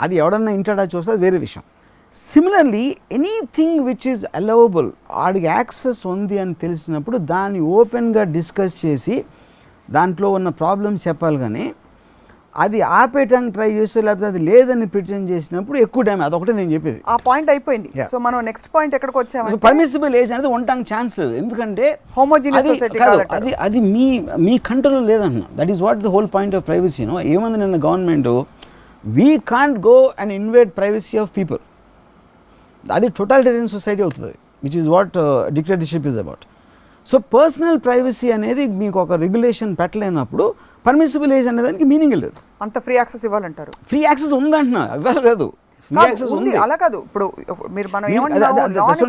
[SPEAKER 1] అది ఎవడన్నా ఇంటడా చూస్తే అది వేరే విషయం. Similarly anything which is allowable, వాడికి యాక్సెస్ ఉంది అని తెలిసినప్పుడు దాన్ని ఓపెన్గా డిస్కస్ చేసి దాంట్లో ఉన్న ప్రాబ్లమ్స్ చెప్పాలి. కానీ అది ఆపేయటానికి ట్రై చేస్తే లేకపోతే అది లేదని ప్రిటెండ్ చేసినప్పుడు ఎక్కువ డ్యామేజ్. అదొకటి నేను చెప్పేది.
[SPEAKER 2] ఆ పాయింట్ అయిపోయింది. సో మనం నెక్స్ట్ పాయింట్ ఎక్కడికి వచ్చాము,
[SPEAKER 1] పర్మిసిబుల్ ఏజ్ అనేది ఉండటానికి ఛాన్స్ లేదు. ఎందుకంటే
[SPEAKER 2] హోమోజీనియస్ సొసైటీ
[SPEAKER 1] అది మీ కంట్రోల్లో లేదన్న. That is what the whole point of privacy. No, ఏమంది నిన్న government, we can't go and invade privacy of people. అది టోటాలిటేరియన్ సొసైటీ అవుతుంది, which is what dictatorship is about. So personal privacy అనేది మీకు ఒక రెగ్యులేషన్ పెట్టలేనప్పుడు పర్మిసిబుల్ ఏజ్ అనే దానికి మీనింగ్ లేదు.
[SPEAKER 2] అంత ఫ్రీ యాక్సెస్ ఇవ్వాలంటారు.
[SPEAKER 1] ఫ్రీ యాక్సెస్ ఉందంటున్నా, ఇవ్వలేదు.
[SPEAKER 2] అలా కాదు, ఇప్పుడు మీరు మనం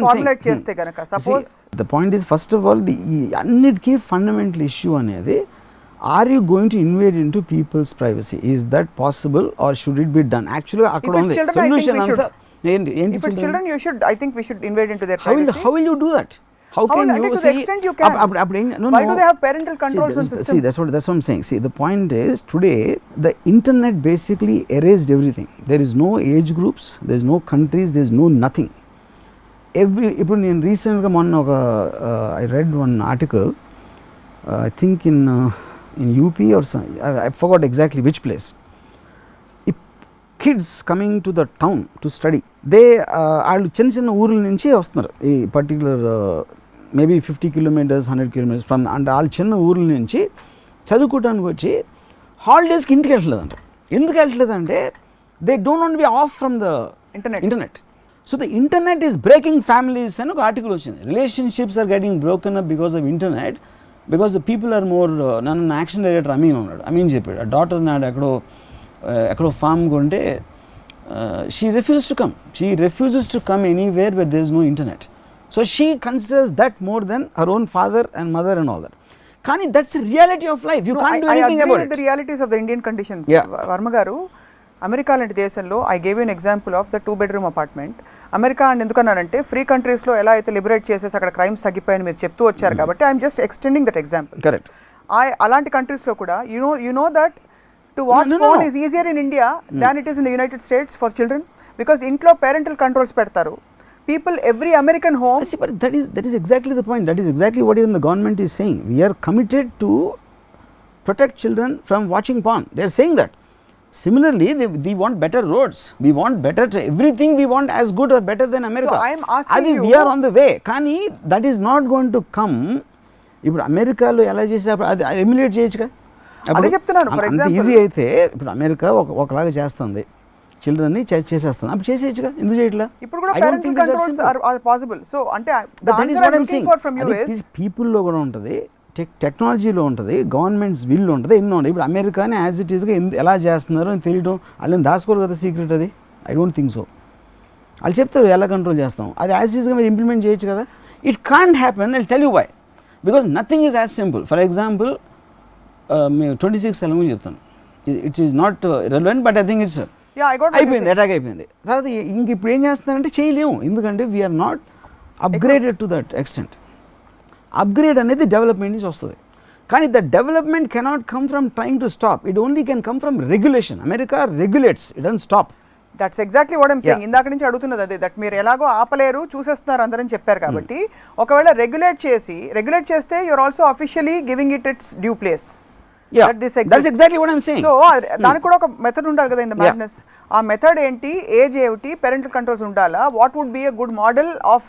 [SPEAKER 2] ఫార్ములేట్ చేస్తే కనుక suppose
[SPEAKER 1] the point is, first of all ఈ అన్నిటికీ ఫండమెంటల్ ఇష్యూ అనేది, are you going to invade in to people's privacy, is that possible or should it be done? యాక్చువల్గా అక్కడ ఉంది సొల్యూషన్ అంతా.
[SPEAKER 2] If it's children, I think we should invade into their privacy.
[SPEAKER 1] How will you do that? How can you
[SPEAKER 2] to the extent you can? Why do they have parental controls and systems?
[SPEAKER 1] See, that's what I'm saying. See, the point is, today the internet basically erased everything. There is no age groups, there is no countries, there is no nothing. ఇప్పుడు నేను రీసెంట్గా మొన్న ఒక I read one article, I think in UP or some, I forgot exactly which place. Kids coming to the town to study, వాళ్ళు చిన్న చిన్న ఊర్ల నుంచి వస్తున్నారు. ఈ particular maybe 50 kilometers 100 kilometers from, అంటే వాళ్ళు చిన్న ఊర్ల నుంచి చదువుకోవడానికి వచ్చి హాలిడేస్కి ఇంటికి వెళ్ళట్లేదంట. ఎందుకు వెళ్ళట్లేదంటే they don't want be off from the internet. So the internet is breaking families అని ఒక ఆర్టికల్ వచ్చింది. Relationships are getting broken up because of internet, because the people are more. నన్ను యాక్షన్ డైరెక్టర్ ఉన్నాడు, అమీన్ చెప్పాడు, ఆ డాటర్ నాడు ఎక్కడో ఫామ్ కొంటే she refuses to come anywhere where there is no internet. So she considers that more than her own father and mother and all that. కానీ that's reality of life. You can't do anything about it.
[SPEAKER 2] The realities of the Indian conditions. Varma గారు, అమెరికా లాంటి దేశంలో I gave you an example of the 2-bedroom apartment. America అని ఎందుకన్నానంటే ఫ్రీ కంట్రీస్లో ఎలా అయితే లిబరేట్ చేసేసి అక్కడ క్రైమ్స్ తగ్గిపోయాయని మీరు చెప్తూ వచ్చారు కాబట్టి I'm just extending that example.
[SPEAKER 1] Correct.
[SPEAKER 2] అలాంటి కంట్రీస్లో కూడా you know that to watch porn is easier in India than it is in the United States for children, because ఇంట్లో parental controls పెడతారు. People, every American home.
[SPEAKER 1] See, but that is exactly the point. That is exactly what even the government is saying. We are committed to protect children from watching porn. They are saying that. Similarly, they want better roads. We want better, everything we want as good or better than America.
[SPEAKER 2] So I am asking you.
[SPEAKER 1] We are on the way. Kani, that is not going to come. ఇప్పుడు అమెరికాలో ఎలా చేసేటప్పుడు అది ఎమ్యులేట్ చేయొచ్చుగా.
[SPEAKER 2] అదే చెప్తున్నాను. ఫర్ ఎగ్జాంపుల్
[SPEAKER 1] ఈజీ అయితే ఇప్పుడు అమెరికా ఒకలాగా చేస్తుంది, చిల్డ్రన్ని చేసేస్తుంది. అప్పుడు చేసేయచ్చుగా, ఎందుకు చేయట్లా?
[SPEAKER 2] ఇప్పుడు కూడా parental controls are possible. So అంటే the answer I'm looking for from you is
[SPEAKER 1] పీపుల్లో కూడా ఉంటుంది, టెక్నాలజీలో ఉంటుంది, గవర్నమెంట్స్ విల్ ఉంటుంది, ఎన్నో ఉంటాయి. ఇప్పుడు అమెరికాని యాజ్ ఇట్ ఈస్గా ఎలా చేస్తున్నారో అని తెలియడం, వాళ్ళని దాచుకోరు కదా సీక్రెట్. అది ఐ డోంట్ థింక్ సో. వాళ్ళు చెప్తారు ఎలా కంట్రోల్ చేస్తాం, అది యాజ్ ఈస్గా మీరు ఇంప్లిమెంట్ చేయొచ్చు కదా. It can't happen. I tell you why. Because nothing is as simple. For example, మేము 26 ఎలా చెప్తాను, it's is not relevant, but I think it's అయిపోయింది, అటాక్ అయిపోయింది. తర్వాత ఇంక ఇప్పుడు ఏం చేస్తున్నారంటే చేయలేము, ఎందుకంటే we are not upgraded to that extent. Upgrade అనేది డెవలప్మెంట్ నుంచి వస్తుంది, కానీ the development cannot come from trying to stop. It only can come from regulation. America regulates, it don't stop.
[SPEAKER 2] That's exactly what I'm saying. ఇందాక నుంచి అడుగుతున్నది అదే, దట్ మీరు ఎలాగో ఆపలేరు, చూసేస్తున్నారు అందరని చెప్పారు కాబట్టి ఒకవేళ రెగ్యులేట్ చేస్తే you are also officially giving its due place.
[SPEAKER 1] Yeah, that's exactly what I'm saying.
[SPEAKER 2] So దానికి కూడా ఒక మెథడ్ ఉండాలి కదా ఇన్ ద మ్యాడ్నెస్. ఆ మెథడ్ ఏంటి, ఏజ్ ఏమిటి, పేరెంటల్ కంట్రోల్స్ ఉండాలా, what would be a good model of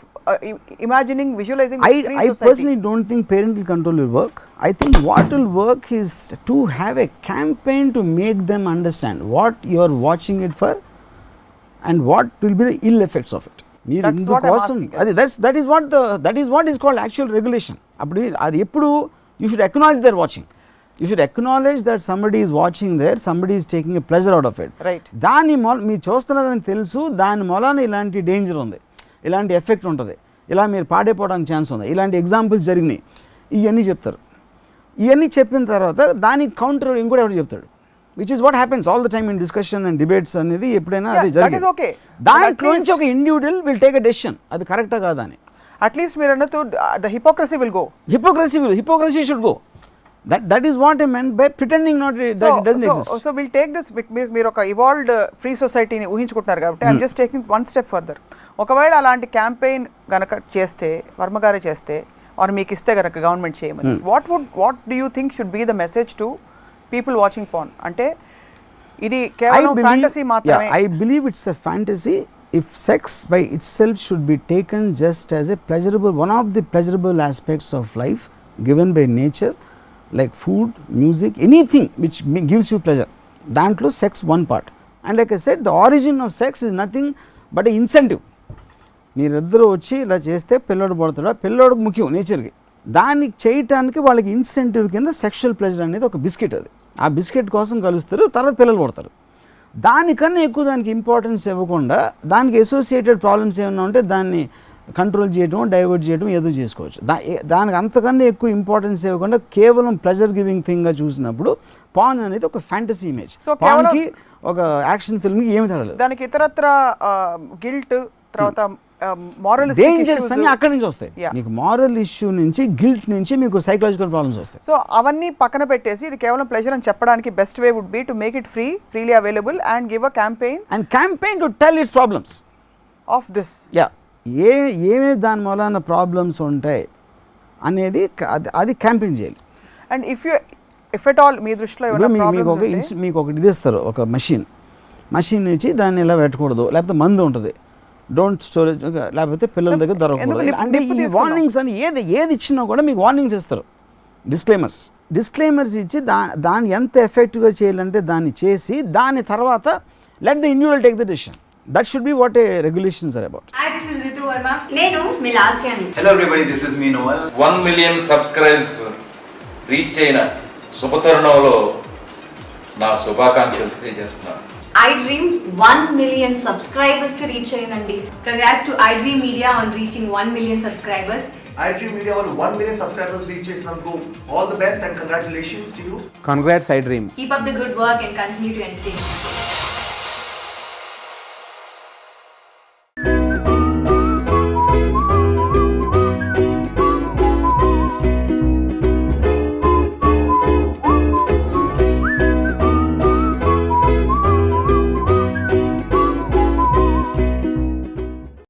[SPEAKER 2] imagining, visualizing free society? I
[SPEAKER 1] personally don't think parental control will work. I think what will work is to have a campaign to make them understand what you are watching it for and what will be the ill effects of it. మీరు ఇందుకోసం అది that is what is called actual regulation. అప్పుడు అది ఎప్పుడు you should acknowledge their watching. You should acknowledge that somebody is watching there, somebody is taking a pleasure out of it.
[SPEAKER 2] Right.
[SPEAKER 1] దాని మీరు చూస్తున్నారని తెలుసు, దాని మూలాన ఇలాంటి డేంజర్ ఉంది, ఇలాంటి ఎఫెక్ట్ ఉంటుంది, ఇలా మీరు పాడైపోవడానికి ఛాన్స్ ఉంది, ఇలాంటి ఎగ్జాంపుల్స్ జరిగినాయి, ఇవన్నీ చెప్తారు. ఇవన్నీ చెప్పిన తర్వాత దానికి కౌంటర్ ఇంకోటి ఎవరు చెప్తాడు, which is what happens all the time in discussion and debates అనేది ఎప్పుడైనా అది జరిగింది. దాంట్లో నుంచి ఒక individual will take a decision, అది కరెక్టా కాదా అని.
[SPEAKER 2] అట్లీస్ట్ మీరు అన్నట్టు the hypocrisy will go.
[SPEAKER 1] Hypocrisy should go. That is what I meant by pretending not that it doesn't exist.
[SPEAKER 2] So we'll take this, మీరు ఒక evolved free society ని ఊహించుకుంటున్నారు కాబట్టి I'm just taking one step further. ఒకవేళ అలాంటి క్యాంపెయిన్ గనక చేస్తే, వర్మ గారే చేస్తే, ఆర్ మీకు ఇస్తే గనక గవర్నమెంట్ చేయమని, what do you think should be the message to people watching porn? అంటే ఇది కేవలం fantasy మాత్రమే.
[SPEAKER 1] I believe it's a fantasy. If sex by itself should be taken just as a pleasurable, one of the pleasurable aspects of life given by nature, like food, music, anything which gives you pleasure, dantlo sex one part. And like I said, the origin of sex is nothing but an incentive. మీరిద్దరూ వచ్చి ఇలా చేస్తే పిల్లోడు పడతాడా, పిల్లోడికి ముఖ్యం నేచర్కి, దానికి చేయటానికి వాళ్ళకి ఇన్సెంటివ్ కింద సెక్షువల్ ప్లెజర్ అనేది ఒక బిస్కెట్. అది ఆ బిస్కెట్ కోసం కలుస్తారు, తర్వాత పిల్లలు పడతారు. దానికన్నా ఎక్కువ దానికి ఇంపార్టెన్స్ ఇవ్వకుండా, దానికి అసోసియేటెడ్ ప్రాబ్లమ్స్ ఏమైనా ఉంటే దాన్ని కంట్రోల్ చేయడం, డైవర్ట్ చేయడం ఏదో చేసుకోవచ్చు. దానికి అంతకన్నా ఎక్కువ ఇంపార్టెన్స్ ఇవ్వకుండా కేవలం ప్లెజర్ గివింగ్ థింగ్గా చూసినప్పుడు పాన్ అనేది ఒక ఫ్యాంటసీ ఇమేజ్.
[SPEAKER 2] సో పాన్కి
[SPEAKER 1] ఒక యాక్షన్ ఫిల్మ్కి ఏమి తడలేదు.
[SPEAKER 2] దానికి ఇతరత్ర గిల్ట్, తర్వాత మారల్
[SPEAKER 1] డేంజర్స్ అన్ని అక్కడి నుంచి వస్తాయి. మీకు మారల్ ఇష్యూ నుంచి, గిల్ట్ నుంచి మీకు సైకలాజికల్ ప్రాబ్లమ్స్ వస్తాయి.
[SPEAKER 2] సో అవన్నీ పక్కన పెట్టేసి ఇది కేవలం ప్లెజర్ అని చెప్పడానికి best way would be to make it freely available and give a campaign
[SPEAKER 1] to tell its problems
[SPEAKER 2] of this.
[SPEAKER 1] ఏమేమి దాని మూలాన ప్రాబ్లమ్స్ ఉంటాయి అనేది అది క్యాంపెయిన్ చేయాలి.
[SPEAKER 2] అండ్ ఇఫ్ ఎట్ ఆల్ మీ దృష్టిలో
[SPEAKER 1] మీకు ఒకటి ఇది ఇస్తారు, ఒక మషిన్ ఇచ్చి దాన్ని ఇలా పెట్టకూడదు, లేకపోతే మందు ఉంటుంది, డోంట్ స్టోరేజ్, లేకపోతే పిల్లల దగ్గర దొరకకూడదు అంటే ఈ వార్నింగ్స్ అని ఏది ఇచ్చినా కూడా మీకు వార్నింగ్స్ ఇస్తారు, డిస్క్లైమర్స్ ఇచ్చి దాన్ని ఎంత ఎఫెక్టివ్గా చేయాలంటే దాన్ని చేసి దాని తర్వాత let the individual take the decision. That should be what a regulations are about.
[SPEAKER 3] Hi, this is Ritu Varma. Nenu Milashyani.
[SPEAKER 4] Hello everybody, this is me Noel.
[SPEAKER 5] 1 million subscribers reach అయిన శుభతరుణంలో నా శుభాకాంక్షలు తెలియజేస్తున్నాను.
[SPEAKER 3] iDream 1 million subscribers కి రీచ్ అయిందండి.
[SPEAKER 6] Congrats to iDream Media on reaching 1 million subscribers.
[SPEAKER 4] iDream Media వాళ్ళు 1 million subscribers reach చేసినందుకు all the best and congratulations to you.
[SPEAKER 6] Congrats, iDream.
[SPEAKER 3] Keep up the good work and continue to entertain.